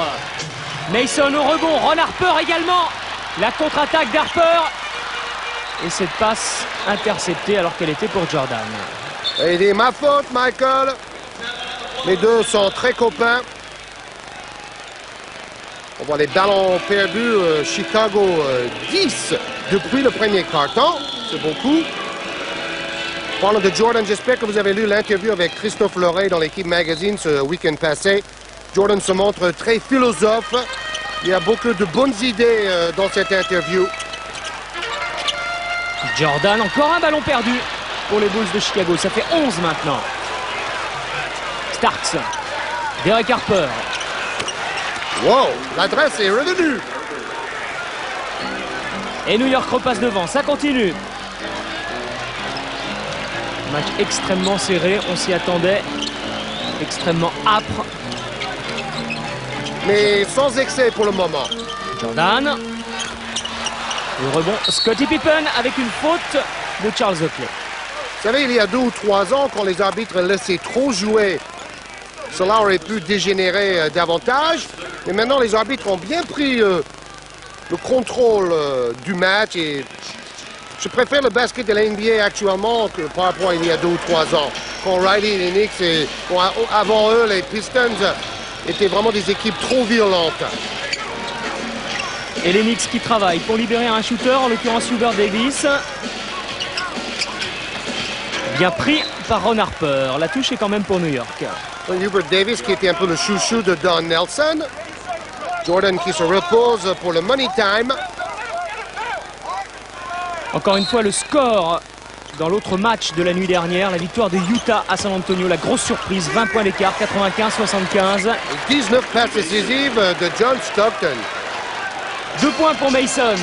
Mason au rebond. Ron Harper également. La contre-attaque d'Harper. Et cette passe interceptée alors qu'elle était pour Jordan. Et c'est ma faute, Michael. Les deux sont très copains. On voit les ballons perdus. Chicago 10 depuis le premier quart-temps. C'est beaucoup. Parlant de Jordan, j'espère que vous avez lu l'interview avec Christophe Loret dans l'équipe Magazine ce week-end passé. Jordan se montre très philosophe. Il y a beaucoup de bonnes idées dans cette interview. Jordan, encore un ballon perdu pour les Bulls de Chicago. Ça fait 11 maintenant. Starks. Derek Harper. Wow, l'adresse est revenue. Et New York repasse devant. Ça continue. Match extrêmement serré, on s'y attendait. Extrêmement âpre. Mais sans excès pour le moment. Jordan. Le rebond, Scottie Pippen avec une faute de Charles Oakley. Vous savez, il y a 2 ou 3 ans, quand les arbitres laissaient trop jouer, cela aurait pu dégénérer davantage. Mais maintenant, les arbitres ont bien pris le contrôle du match. Et je préfère le basket de la NBA actuellement que par rapport à il y a 2 ou 3 ans. Quand Riley et les Knicks, et, avant eux, les Pistons étaient vraiment des équipes trop violentes. Et les Knicks qui travaillent pour libérer un shooter, en l'occurrence Hubert Davis. Bien pris par Ron Harper. La touche est quand même pour New York. Hubert Davis qui était un peu le chouchou de Don Nelson. Jordan qui se repose pour le money time. Encore une fois, le score dans l'autre match de la nuit dernière, la victoire de Utah à San Antonio, la grosse surprise, 20 points d'écart, 95-75. 19 passes décisives de John Stockton. 2 points pour Mason.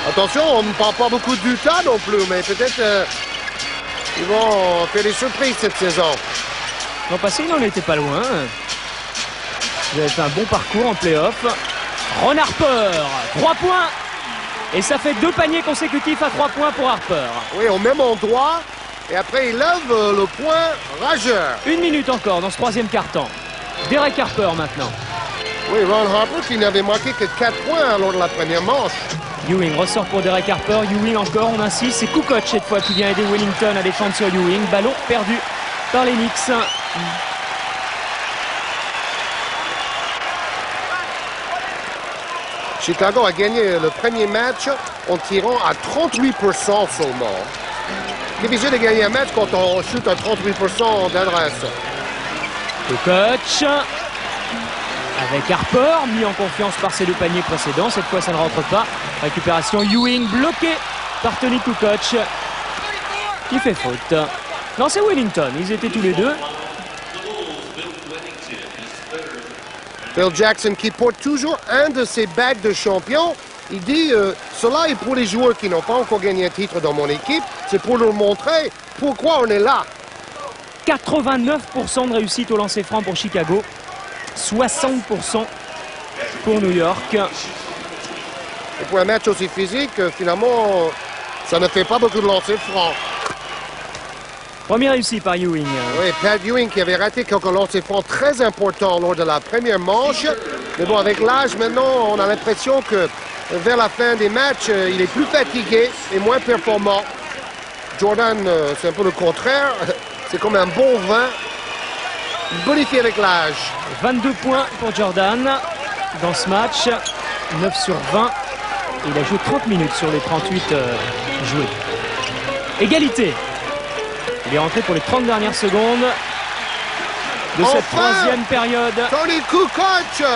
Attention, on ne parle pas beaucoup d'Utah non plus, mais peut-être Ils vont faire des surprises cette saison. L'an passé, il n'en était pas loin. Vous avez fait un bon parcours en play-off. Ron Harper, 3 points. Et ça fait 2 paniers consécutifs à 3 points pour Harper. Oui, au même endroit. Et après, il lève le point rageur. 1 minute encore dans ce 3e quart-temps. Derek Harper maintenant. Oui, Ron Harper qui n'avait marqué que 4 points lors de la première manche. Ewing ressort pour Derek Harper. Ewing encore, on insiste. C'est Kukoc cette fois qui vient aider Wellington à défendre sur Ewing. Ballon perdu par les Knicks. Chicago a gagné le premier match en tirant à 38% seulement. C'est difficile de gagner un match quand on chute à 38% d'adresse. Kukoc avec Harper, mis en confiance par ses 2 paniers précédents. Cette fois, ça ne rentre pas. Récupération Ewing, bloqué par Tony Kukoc, qui fait faute. Non, c'est Wellington. Ils étaient tous les deux. Phil Jackson qui porte toujours un de ses bagues de champion. Il dit, cela est pour les joueurs qui n'ont pas encore gagné un titre dans mon équipe. C'est pour leur montrer pourquoi on est là. 89% de réussite au lancer franc pour Chicago. 60% pour New York. Et pour un match aussi physique, finalement, ça ne fait pas beaucoup de lancers francs. Premier réussi par Ewing. Oui, Pat Ewing qui avait raté quelques lancers francs très importants lors de la première manche. Mais bon, avec l'âge, maintenant, on a l'impression que vers la fin des matchs, il est plus fatigué et moins performant. Jordan, c'est un peu le contraire. C'est comme un bon vin. Il bonifie avec l'âge. 22 points pour Jordan dans ce match. 9 sur 20. Il a joué 30 minutes sur les 38 joués. Égalité. Il est rentré pour les 30 dernières secondes de cette 3e période. Tony Kukoc!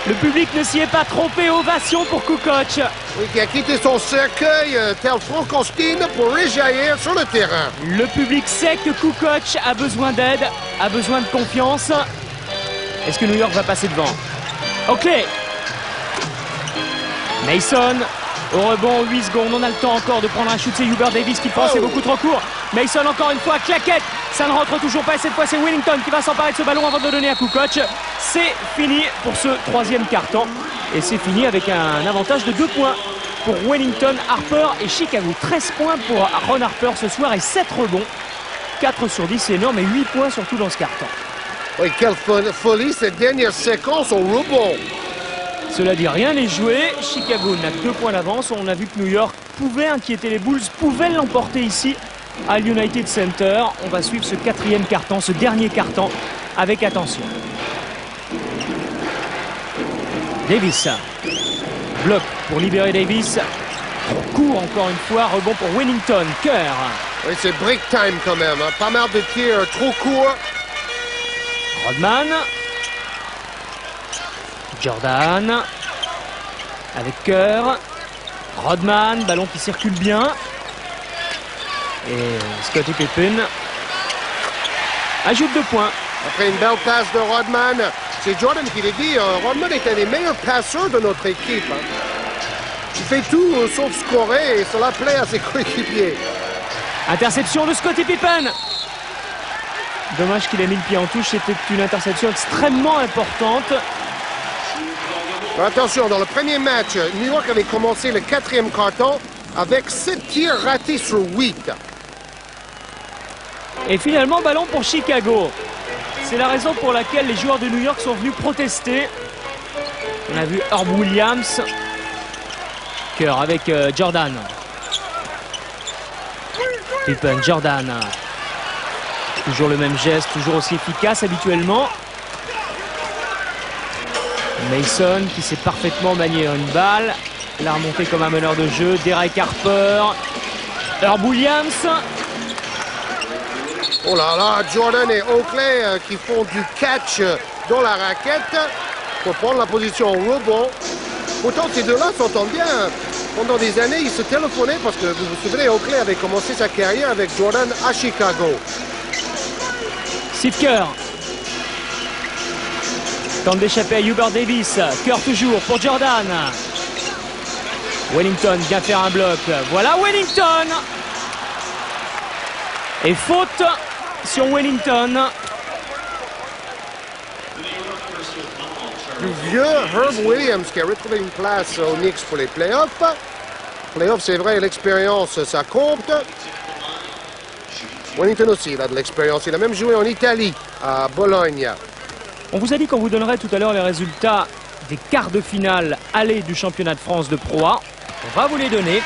Le public ne s'y est pas trompé. Ovation pour Kukoc. Oui, qui a quitté son cercueil tel Frankenstein pour réjaillir sur le terrain. Le public sait que Kukoc a besoin d'aide, a besoin de confiance. Est-ce que New York va passer devant? Oakley. Mason. Au rebond, 8 secondes, on a le temps encore de prendre un shoot, c'est Hubert Davis qui prend, c'est beaucoup trop court. Mason encore une fois, claquette, ça ne rentre toujours pas et cette fois c'est Wellington qui va s'emparer de ce ballon avant de le donner à Kukoc. C'est fini pour ce 3e quart-temps et c'est fini avec un avantage de 2 points pour Wellington, Harper et Chicago. 13 points pour Ron Harper ce soir et 7 rebonds. 4 sur 10, c'est énorme et 8 points surtout dans ce quart-temps. Oui, quelle folie cette dernière séquence au rebond. Cela dit, rien n'est joué. Chicago n'a que 2 points d'avance. On a vu que New York pouvait inquiéter les Bulls, pouvait l'emporter ici à l'United Center. On va suivre ce 4e quart-temps, ce dernier quart-temps, avec attention. Davis. Bloc pour libérer Davis. Trop court encore une fois. Rebond pour Wellington. Kerr. Oui, c'est break time quand même. Hein. Pas mal de tirs trop courts. Rodman. Jordan avec Kerr. Rodman, ballon qui circule bien. Et Scottie Pippen ajoute 2 points. Après une belle passe de Rodman, c'est Jordan qui l'a dit, Rodman est un des meilleurs passeurs de notre équipe. Hein. Il fait tout sauf scorer et cela plaît à ses coéquipiers. Interception de Scottie Pippen. Dommage qu'il ait mis le pied en touche, c'était une interception extrêmement importante. Attention, dans le premier match, New York avait commencé le 4e quart-temps avec 7 tirs ratés sur 8. Et finalement, ballon pour Chicago. C'est la raison pour laquelle les joueurs de New York sont venus protester. On a vu Herb Williams. Kerr avec Jordan. Pippen, Jordan. Toujours le même geste, toujours aussi efficace habituellement. Mason qui sait parfaitement manier une balle. La remontée comme un meneur de jeu. Derek Harper. Herb Williams. Oh là là, Jordan et Oakley qui font du catch dans la raquette pour prendre la position au rebond. Pourtant, ces deux-là s'entendent bien. Pendant des années, ils se téléphonaient parce que, vous vous souvenez, Oakley avait commencé sa carrière avec Jordan à Chicago. Steve Kerr. Tente d'échapper à Hubert Davis. Kerr toujours pour Jordan. Wellington vient faire un bloc. Voilà Wellington. Et faute sur Wellington. Du vieux Herb Williams qui a retrouvé une place aux Knicks pour les playoffs. Playoffs, c'est vrai, l'expérience, ça compte. Wellington aussi, il a de l'expérience. Il a même joué en Italie, à Bologne. On vous a dit qu'on vous donnerait tout à l'heure les résultats des quarts de finale aller du championnat de France de Pro A. On va vous les donner.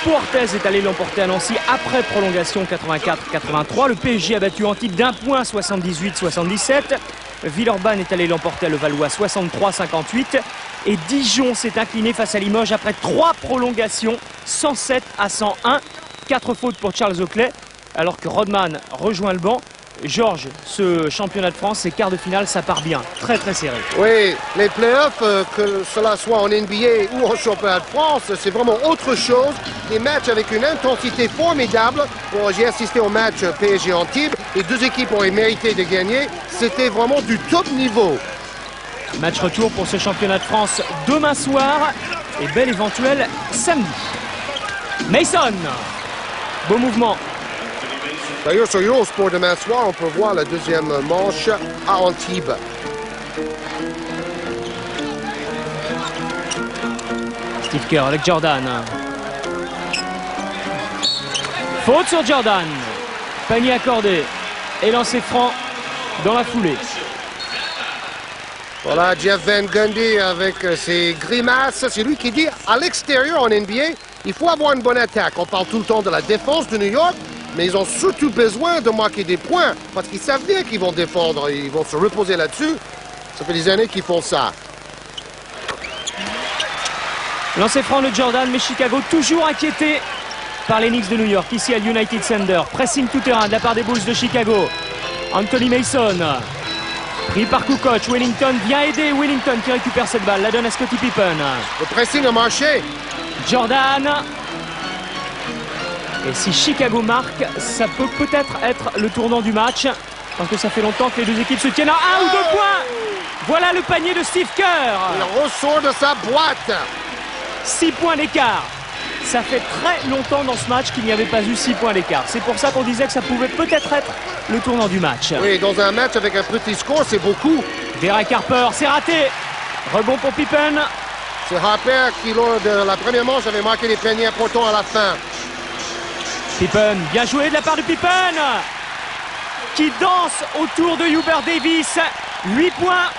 Portez est allé l'emporter à Nancy après prolongation 84-83. Le PSG a battu Antibes d'un point 78-77. Villeurbanne est allé l'emporter à Levallois 63-58. Et Dijon s'est incliné face à Limoges après 3 prolongations 107-101. 4 fautes pour Charles Oakley. Alors que Rodman rejoint le banc. Georges, ce championnat de France, ces quarts de finale, ça part bien. Très très serré. Oui, les playoffs, que cela soit en NBA ou en championnat de France, c'est vraiment autre chose. Des matchs avec une intensité formidable. Bon, j'ai assisté au match PSG Antibes. Les deux équipes auraient mérité de gagner. C'était vraiment du top niveau. Match retour pour ce championnat de France demain soir et bel éventuel samedi. Mason, beau mouvement. D'ailleurs, sur Eurosport demain soir, on peut voir la deuxième manche à Antibes. Steve Kerr avec Jordan. Faute sur Jordan. Panier accordé et lancé franc dans la foulée. Voilà, Jeff Van Gundy avec ses grimaces. C'est lui qui dit, à l'extérieur en NBA, il faut avoir une bonne attaque. On parle tout le temps de la défense de New York, mais ils ont surtout besoin de marquer des points parce qu'ils savent bien qu'ils vont défendre. Ils vont se reposer là-dessus. Ça fait des années qu'ils font ça. Lancé franc de Jordan, mais Chicago toujours inquiété par les Knicks de New York. Ici à l'United Center. Pressing tout terrain de la part des Bulls de Chicago. Anthony Mason. Pris par Kukoc. Wellington vient aider. Wellington qui récupère cette balle. La donne à Scottie Pippen. Le pressing a marché. Jordan. Et si Chicago marque, ça peut peut-être être le tournant du match. Parce que ça fait longtemps que les deux équipes se tiennent à 1 ou 2 points. Voilà le panier de Steve Kerr. Il ressort de sa boîte. 6 points d'écart. Ça fait très longtemps dans ce match qu'il n'y avait pas eu 6 points d'écart. C'est pour ça qu'on disait que ça pouvait peut-être être le tournant du match. Oui, dans un match avec un petit score, c'est beaucoup. Derek Harper, c'est raté. Rebond pour Pippen. C'est Harper qui, lors de la première manche, avait marqué des paniers importants à la fin. Pippen, bien joué de la part de Pippen, qui danse autour de Hubert Davis. 8 points.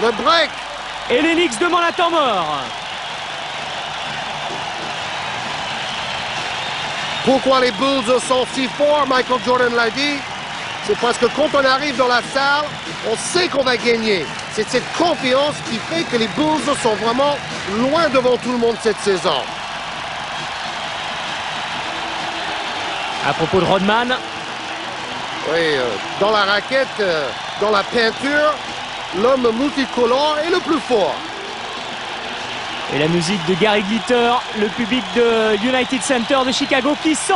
Le break. Et les Knicks demandent un temps mort. Pourquoi les Bulls sont si forts, Michael Jordan l'a dit, c'est parce que quand on arrive dans la salle, on sait qu'on va gagner. C'est cette confiance qui fait que les Bulls sont vraiment loin devant tout le monde cette saison. À propos de Rodman. Oui, dans la raquette, dans la peinture, l'homme multicolore est le plus fort. Et la musique de Gary Glitter, le public de United Center de Chicago qui sent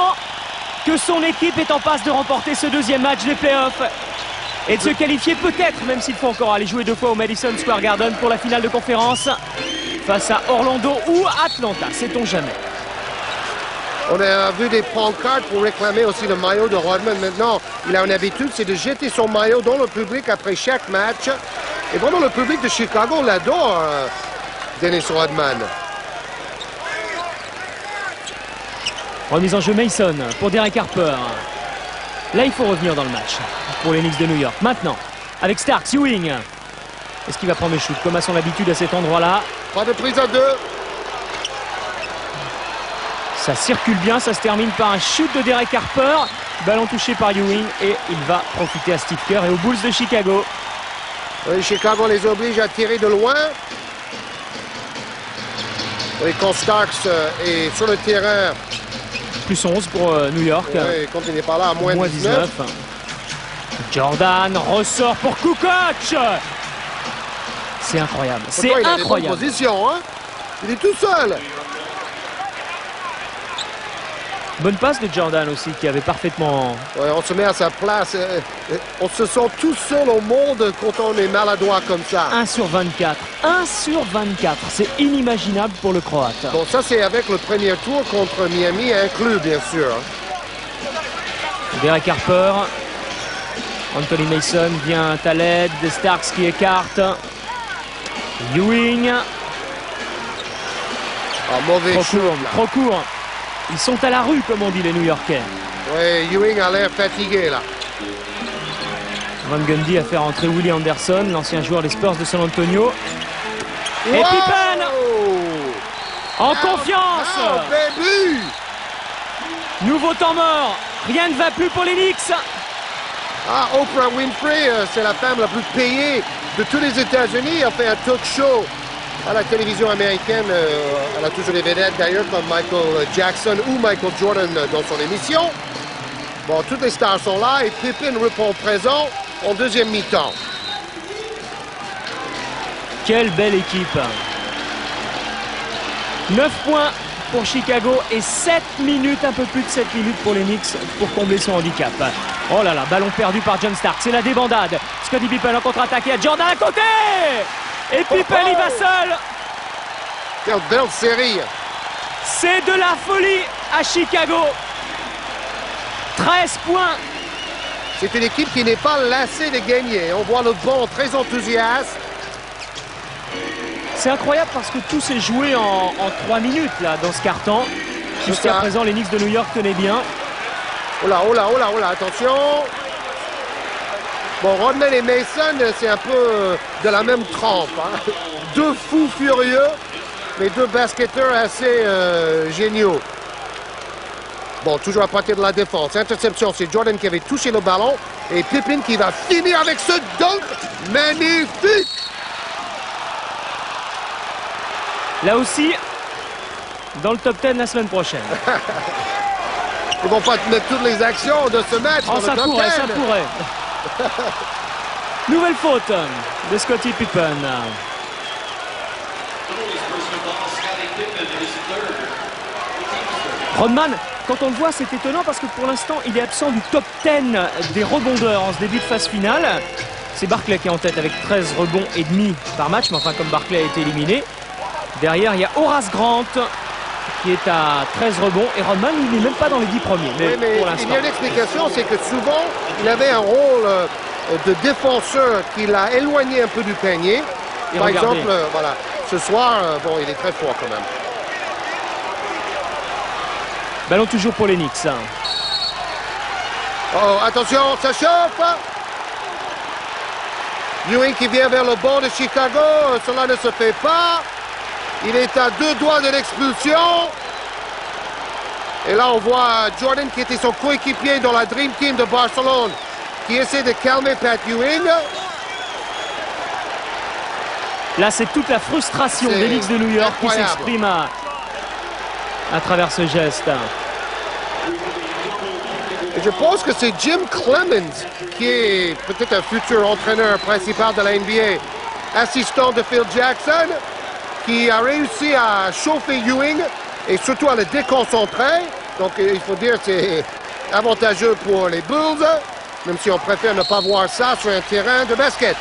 que son équipe est en passe de remporter ce deuxième match des playoffs et de se qualifier peut-être, même s'il faut encore aller jouer 2 fois au Madison Square Garden pour la finale de conférence face à Orlando ou Atlanta, sait-on jamais. On a vu des pancartes pour réclamer aussi le maillot de Rodman. Maintenant, il a une habitude, c'est de jeter son maillot dans le public après chaque match. Et vraiment, le public de Chicago l'adore, Dennis Rodman. Remise en jeu Mason pour Derek Harper. Là, il faut revenir dans le match pour les Knicks de New York. Maintenant, avec Starks, Ewing. Est-ce qu'il va prendre le shoot comme à son habitude à cet endroit-là? Pas de prise à 2. Ça circule bien, ça se termine par un shoot de Derek Harper. Ballon touché par Ewing et il va profiter à Steve Kerr et aux Bulls de Chicago. Oui, Chicago les oblige à tirer de loin. Oui, quand Starks est sur le terrain. Plus 11 pour New York. Oui, quand il n'est pas là, à moins 19. Jordan ressort pour Kukoc. C'est incroyable. C'est incroyable. Il a incroyable. des bonnes positions, hein? Il est tout seul. Bonne passe de Jordan aussi qui avait parfaitement... Ouais, on se met à sa place. On se sent tout seul au monde quand on est maladroit comme ça. 1 sur 24. 1 sur 24. C'est inimaginable pour le Croate. Bon, ça c'est avec le premier tour contre Miami inclus, bien sûr. Derek Harper. Anthony Mason vient à l'aide. Starks qui écarte. Ewing. Mauvais Trop shoot, court, là. trop court. Ils sont à la rue, comme on dit les New-Yorkais. Ouais, Ewing a l'air fatigué là. Van Gundy a fait rentrer Willie Anderson, l'ancien joueur des Spurs de San Antonio. Et Wow! Pippen en confiance. Oh, baby! Nouveau temps mort. Rien ne va plus pour les Knicks. Ah, Oprah Winfrey, c'est la femme la plus payée de tous les États-Unis. Elle fait un talk show à la télévision américaine. Elle a toujours des vedettes d'ailleurs comme Michael Jackson ou Michael Jordan dans son émission. Bon, toutes les stars sont là et Pippen répond présent en deuxième mi-temps. Quelle belle équipe. 9 points pour Chicago et 7 minutes, un peu plus de 7 minutes pour les Knicks pour combler son handicap. Oh là là, ballon perdu par John Stark, c'est la débandade. Scottie Pippen en contre-attaque, il y a Jordan à côté. Et Pippen il va seul. Quelle belle série! C'est de la folie à Chicago. 13 points. C'est une équipe qui n'est pas lassée de gagner. On voit le banc très enthousiaste. C'est incroyable parce que tout s'est joué en 3 minutes là, dans ce carton. Jusqu'à présent, les Knicks de New York tenaient bien. Oh là, oh là, oh là, oh là, attention! Bon, Rodman et Mason, c'est un peu de la même trempe. Hein. Deux fous furieux, mais deux basketteurs assez géniaux. Bon, toujours à partir de la défense. Interception, c'est Jordan qui avait touché le ballon. Et Pippen qui va finir avec ce dunk magnifique! Là aussi, dans le top 10 la semaine prochaine. Ils vont pas mettre toutes les actions de ce match dans Oh, ça le top pourrait, 10. ça pourrait. Nouvelle faute de Scottie Pippen. Rodman, quand on le voit, c'est étonnant parce que pour l'instant, il est absent du top 10 des rebondeurs en ce début de phase finale. C'est Barkley qui est en tête avec 13 rebonds et demi par match, mais enfin, comme Barkley a été éliminé. Derrière, il y a Horace Grant qui est à 13 rebonds et Rodman, il n'est même pas dans les 10 premiers. Mais, Oui, mais pour il y l'instant. a une explication, c'est que souvent, il avait un rôle de défenseur qui l'a éloigné un peu du panier. Et Par regardez. exemple, voilà, ce soir, bon, il est très fort quand même. Ballon toujours pour les Knicks. Oh, attention, ça chauffe! Ewing qui vient vers le banc de Chicago, cela ne se fait pas. Il est à 2 doigts de l'expulsion. Et là, on voit Jordan qui était son coéquipier dans la Dream Team de Barcelone, qui essaie de calmer Pat Ewing. Là, c'est toute la frustration C'est des Knicks de New York qui incroyable. s'exprime à travers ce geste. Et je pense que c'est Jim Clemens qui est peut-être un futur entraîneur principal de la NBA, assistant de Phil Jackson, qui a réussi à chauffer Ewing et surtout à le déconcentrer. Donc il faut dire que c'est avantageux pour les Bulls, même si on préfère ne pas voir ça sur un terrain de basket.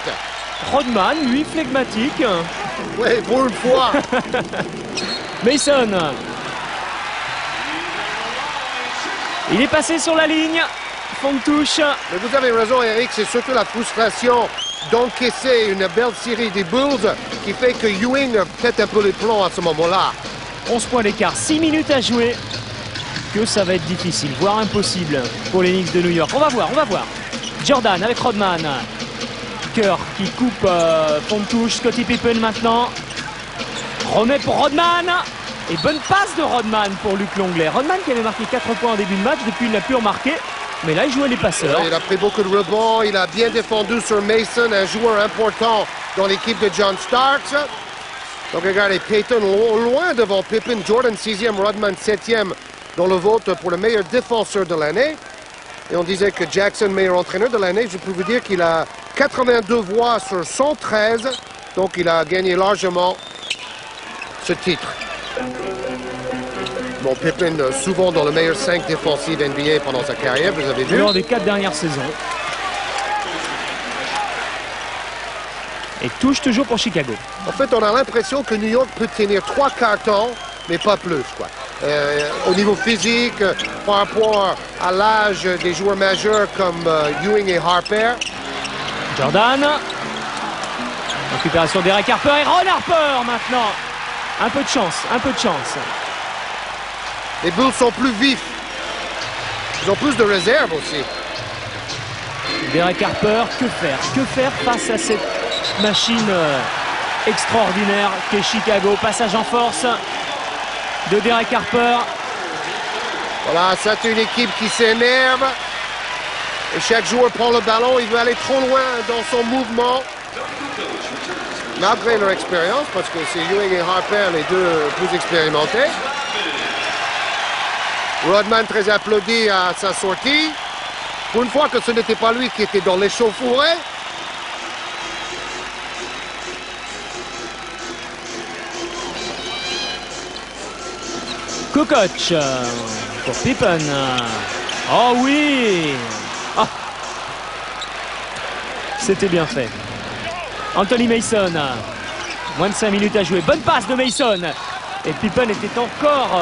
Rodman, lui, flegmatique. Oui, pour une fois. Mason. Il est passé sur la ligne. Fond de touche. Mais vous avez raison, Eric, c'est surtout la frustration d'encaisser une belle série des Bulls qui fait que Ewing pète un peu les plombs à ce moment-là. 11 points d'écart, 6 minutes à jouer. Que ça va être difficile, voire impossible pour les Knicks de New York. On va voir, on va voir. Jordan avec Rodman. Kerr qui coupe fond de touche. Scottie Pippen maintenant. Remet pour Rodman. Et bonne passe de Rodman pour Luc Longley. Rodman qui avait marqué 4 points en début de match. Depuis, il n'a plus remarqué. Mais là, il jouait les passeurs. Il a pris beaucoup de rebonds. Il a bien défendu sur Mason, un joueur important dans l'équipe de John Starks. Donc regardez, Payton loin devant Pippen, Jordan 6e, Rodman 7e dans le vote pour le meilleur défenseur de l'année. Et on disait que Jackson, meilleur entraîneur de l'année. Je peux vous dire qu'il a 82 voix sur 113. Donc il a gagné largement ce titre. Bon, Pippen, souvent dans le meilleur 5 défensif NBA pendant sa carrière, vous avez vu. Lors des 4 dernières saisons. Et touche toujours pour Chicago. En fait, on a l'impression que New York peut tenir 3 cartons, mais pas plus, quoi. au niveau physique, par rapport à l'âge des joueurs majeurs comme Ewing et Harper. Jordan. Récupération d'Eric Harper et Ron Harper maintenant. Un peu de chance, un peu de chance. Les Bulls sont plus vifs. Ils ont plus de réserve aussi. Derek Harper, que faire? Que faire face à cette machine extraordinaire qu'est Chicago? Passage en force de Derek Harper. Voilà, ça c'est une équipe qui s'énerve. Et chaque joueur prend le ballon, il veut aller trop loin dans son mouvement. Malgré leur expérience, parce que c'est Ewing et Harper les deux plus expérimentés. Rodman très applaudi à sa sortie. Pour une fois que ce n'était pas lui qui était dans l'échauffourée. Kukoc pour Pippen. Oh oui! Oh. C'était bien fait. Anthony Mason. Moins de 5 minutes à jouer. Bonne passe de Mason. Et Pippen était encore...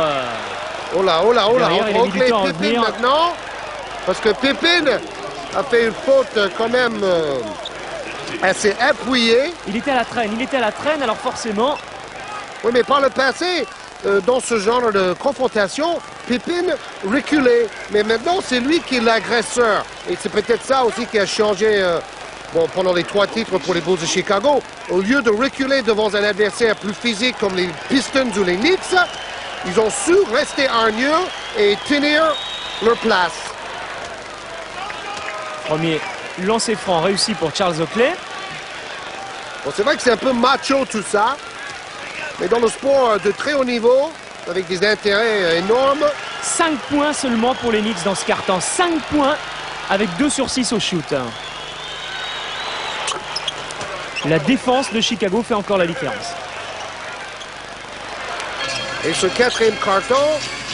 Oh là, oh là, oh là. Derrière, il a mis du temps à Pippen revenir. maintenant. Parce que Pippen a fait une faute quand même assez appuyée. Il était à la traîne, il était à la traîne, alors forcément... Oui, mais par le passé, dans ce genre de confrontation, Pippen reculait. Mais maintenant, c'est lui qui est l'agresseur. Et c'est peut-être ça aussi qui a changé pendant les 3 titres pour les Bulls de Chicago. Au lieu de reculer devant un adversaire plus physique comme les Pistons ou les Knicks, ils ont su rester hargneux et tenir leur place. Premier lancer franc réussi pour Charles Oakley. Bon, c'est vrai que c'est un peu macho tout ça, mais dans le sport de très haut niveau, avec des intérêts énormes. 5 points seulement pour les Knicks dans ce quart-temps. 5 points avec 2 sur 6 au shoot. La défense de Chicago fait encore la différence. Et ce 4e carton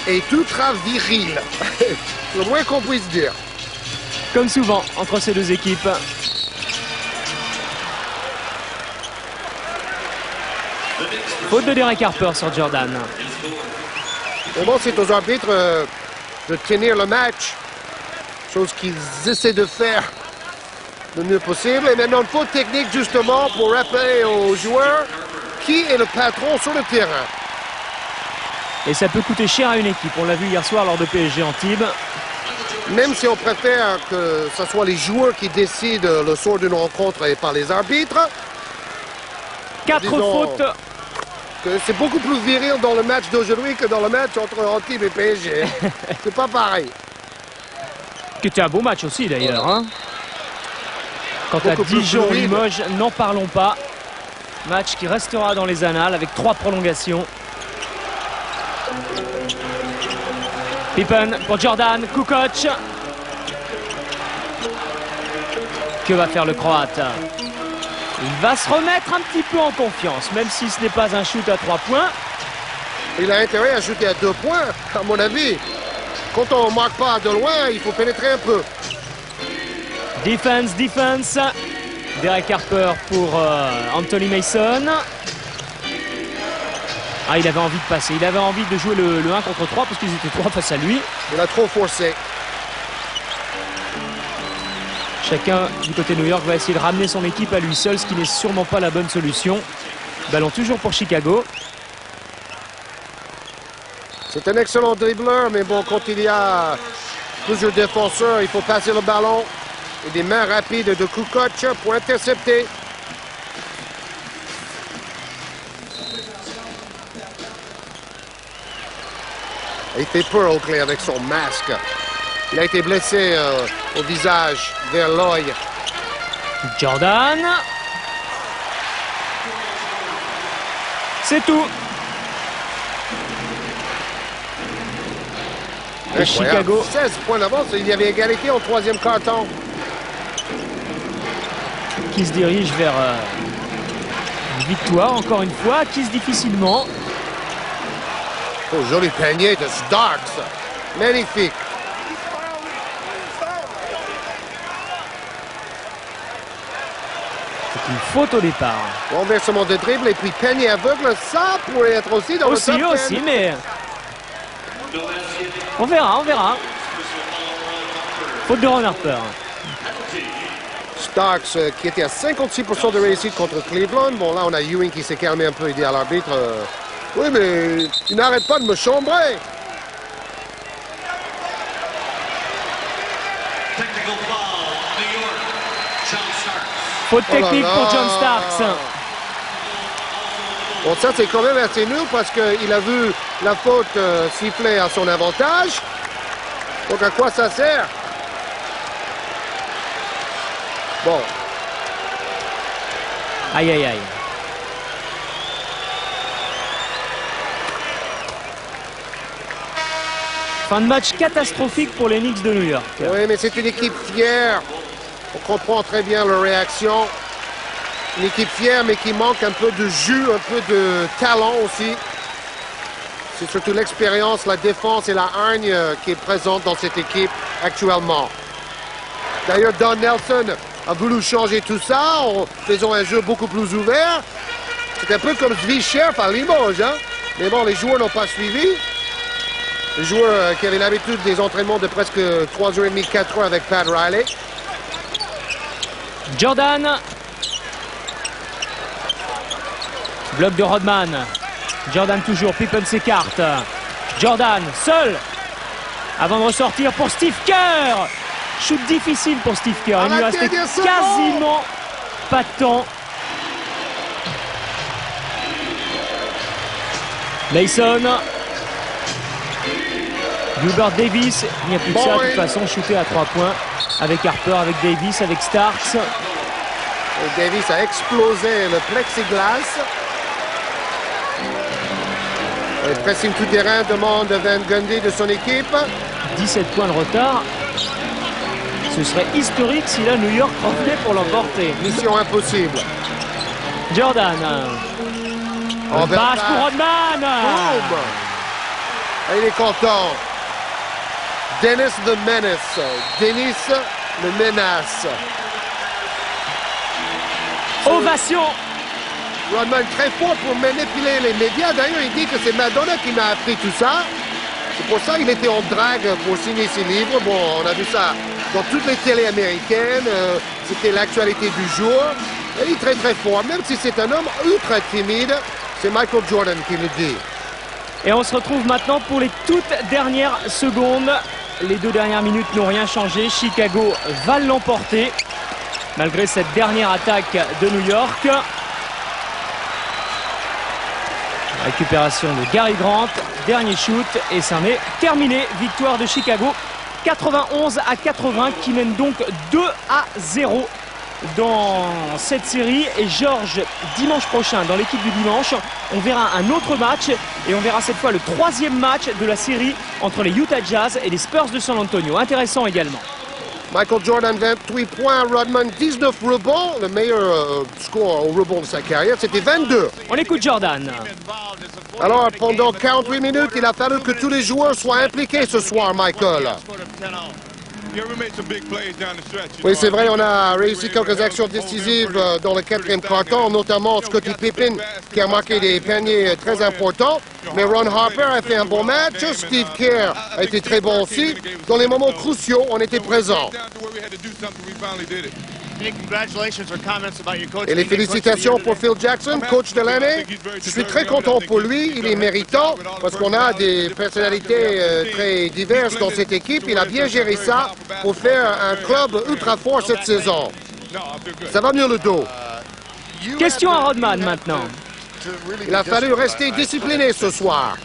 est ultra viril. C'est le moins qu'on puisse dire. Comme souvent entre ces deux équipes. Faute de Derek Harper sur Jordan. Mais bon, c'est aux arbitres de tenir le match. Chose qu'ils essaient de faire le mieux possible. Et maintenant, une faute technique justement pour rappeler aux joueurs qui est le patron sur le terrain. Et ça peut coûter cher à une équipe. On l'a vu hier soir lors de PSG Antibes. Même si on préfère que ce soit les joueurs qui décident le sort d'une rencontre et pas les arbitres. 4 disons fautes. que c'est beaucoup plus viril dans le match d'aujourd'hui que dans le match entre Antibes et PSG. C'est pas pareil. Qui était un beau match aussi d'ailleurs. Hein. Quant à Beaucoup plus fluide. Dijon-Limoges, n'en parlons pas. Match qui restera dans les annales avec 3 prolongations. Pippen pour Jordan, Kukoc. Que va faire le Croate? Il va se remettre un petit peu en confiance, même si ce n'est pas un shoot à 3 points. Il a intérêt à shooter à 2 points, à mon avis. Quand on ne marque pas de loin, il faut pénétrer un peu. Defense, defense. Derek Harper pour Anthony Mason. Ah, il avait envie de passer. Il avait envie de jouer le 1 contre 3 parce qu'ils étaient 3 face à lui. Il a trop forcé. Chacun du côté New York va essayer de ramener son équipe à lui seul, ce qui n'est sûrement pas la bonne solution. Ballon toujours pour Chicago. C'est un excellent dribbleur, mais bon, quand il y a plusieurs défenseurs, il faut passer le ballon. Et des mains rapides de Kukoc pour intercepter. Il fait peur Oakley avec son masque. Il a été blessé au visage, vers l'œil. Jordan. C'est tout. Et Chicago. 16 points d'avance, il y avait égalité au 3e quart-temps. Qui se dirige vers une victoire, encore une fois, acquise difficilement. Oh, joli panier de Starks. Magnifique. C'est une faute au départ. Renversement de dribble et puis panier aveugle, ça pourrait être aussi dans le top 10. Aussi, mais On verra, on verra. Faute de Ron Harper. Starks qui était à 56% de réussite contre Cleveland. Bon, là, on a Ewing qui s'est calmé un peu et dit à l'arbitre oui, mais il n'arrête pas de me chambrer. Faute technique pour John Starks. Bon, ça, c'est quand même assez nul parce qu'il a vu la faute siffler à son avantage. Donc, à quoi ça sert? Bon. Aïe, aïe, aïe. Fin de match catastrophique pour les Knicks de New York. Oui, mais c'est une équipe fière. On comprend très bien leur réaction. Une équipe fière, mais qui manque un peu de jus, un peu de talent aussi. C'est surtout l'expérience, la défense et la hargne qui est présente dans cette équipe actuellement. D'ailleurs, Don Nelson a voulu changer tout ça en faisant un jeu beaucoup plus ouvert. C'est un peu comme Zvichev à Limoges, hein? Mais bon, les joueurs n'ont pas suivi. Les joueurs qui avaient l'habitude des entraînements de presque 3h30, 4 heures avec Pat Riley. Jordan. Bloc de Rodman. Jordan toujours, Pippen s'écarte. Jordan, seul. Avant de ressortir pour Steve Kerr. Shoot difficile pour Steve Kerr. Il lui restait quasiment pas de temps. Mason. Gilbert Davis, il n'y a plus que ça de toute façon, shooté à 3 points avec Harper, avec Davis, avec Starks. Et Davis a explosé le plexiglas. Le pressing tout terrain demande Van Gundy de son équipe. 17 points de retard. Ce serait historique si là New York revenait pour l'emporter. Mission impossible. Jordan. Passe pour Rodman. Boom. Et il est content. Dennis the Menace. Dennis le menace. Ovation. Rodman très fort pour manipuler les médias. D'ailleurs, il dit que c'est Madonna qui m'a appris tout ça. C'est pour ça qu'il était en drague pour signer ses livres. Bon, on a vu ça dans toutes les télés américaines. C'était l'actualité du jour. Et il est très très fort. Même si c'est un homme ultra timide, c'est Michael Jordan qui le dit. Et on se retrouve maintenant pour les toutes dernières secondes. Les 2 dernières minutes n'ont rien changé. Chicago va l'emporter malgré cette dernière attaque de New York. Récupération de Gary Grant, dernier shoot et c'en est terminé. Victoire de Chicago 91-80 qui mène donc 2-0 dans cette série. Et Georges, dimanche prochain, dans l'équipe du dimanche, on verra un autre match et on verra cette fois le 3e match de la série entre les Utah Jazz et les Spurs de San Antonio. Intéressant également. Michael Jordan, 28 points, Rodman, 19 rebonds. Le meilleur score au rebond de sa carrière, c'était 22. On écoute Jordan. Alors, pendant 48 minutes, il a fallu que tous les joueurs soient impliqués ce soir, Michael. Oui, c'est vrai, on a réussi quelques actions décisives dans le 4e quart-temps, notamment Scottie Pippen qui a marqué des paniers très importants. Mais Ron Harper a fait un bon match, Steve Kerr a été très bon aussi. Dans les moments cruciaux, on était présents. Et les félicitations pour Phil Jackson, coach de l'année. Je suis très content pour lui, il est méritant parce qu'on a des personnalités très diverses dans cette équipe. Il a bien géré ça pour faire un club ultra fort cette saison. Ça va mieux le dos. Question à Rodman maintenant. Il a fallu rester discipliné ce soir.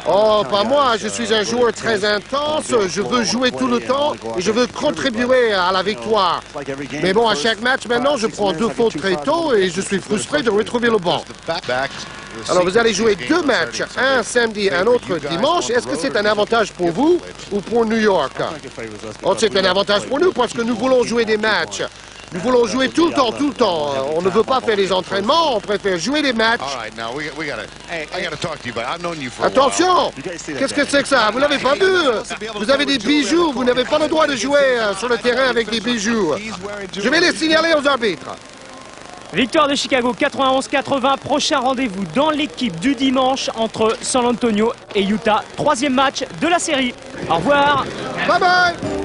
Oh, pas moi, je suis un joueur très intense, je veux jouer tout le temps et je veux contribuer à la victoire. Mais bon, à chaque match maintenant, je prends 2 fautes très tôt et je suis frustré de retrouver le banc. Alors vous allez jouer 2 matchs, un samedi, un autre dimanche. Est-ce que c'est un avantage pour vous ou pour New York? Oh, c'est un avantage pour nous parce que nous voulons jouer des matchs. Nous voulons jouer tout le temps, tout le temps. On ne veut pas faire des entraînements, on préfère jouer des matchs. Attention! Qu'est-ce que c'est que ça? Vous l'avez pas vu? Vous avez des bijoux, vous n'avez pas le droit de jouer sur le terrain avec des bijoux. Je vais les signaler aux arbitres. Victoire de Chicago 91-80. Prochain rendez-vous dans l'équipe du dimanche entre San Antonio et Utah. Troisième match de la série. Au revoir. Bye bye.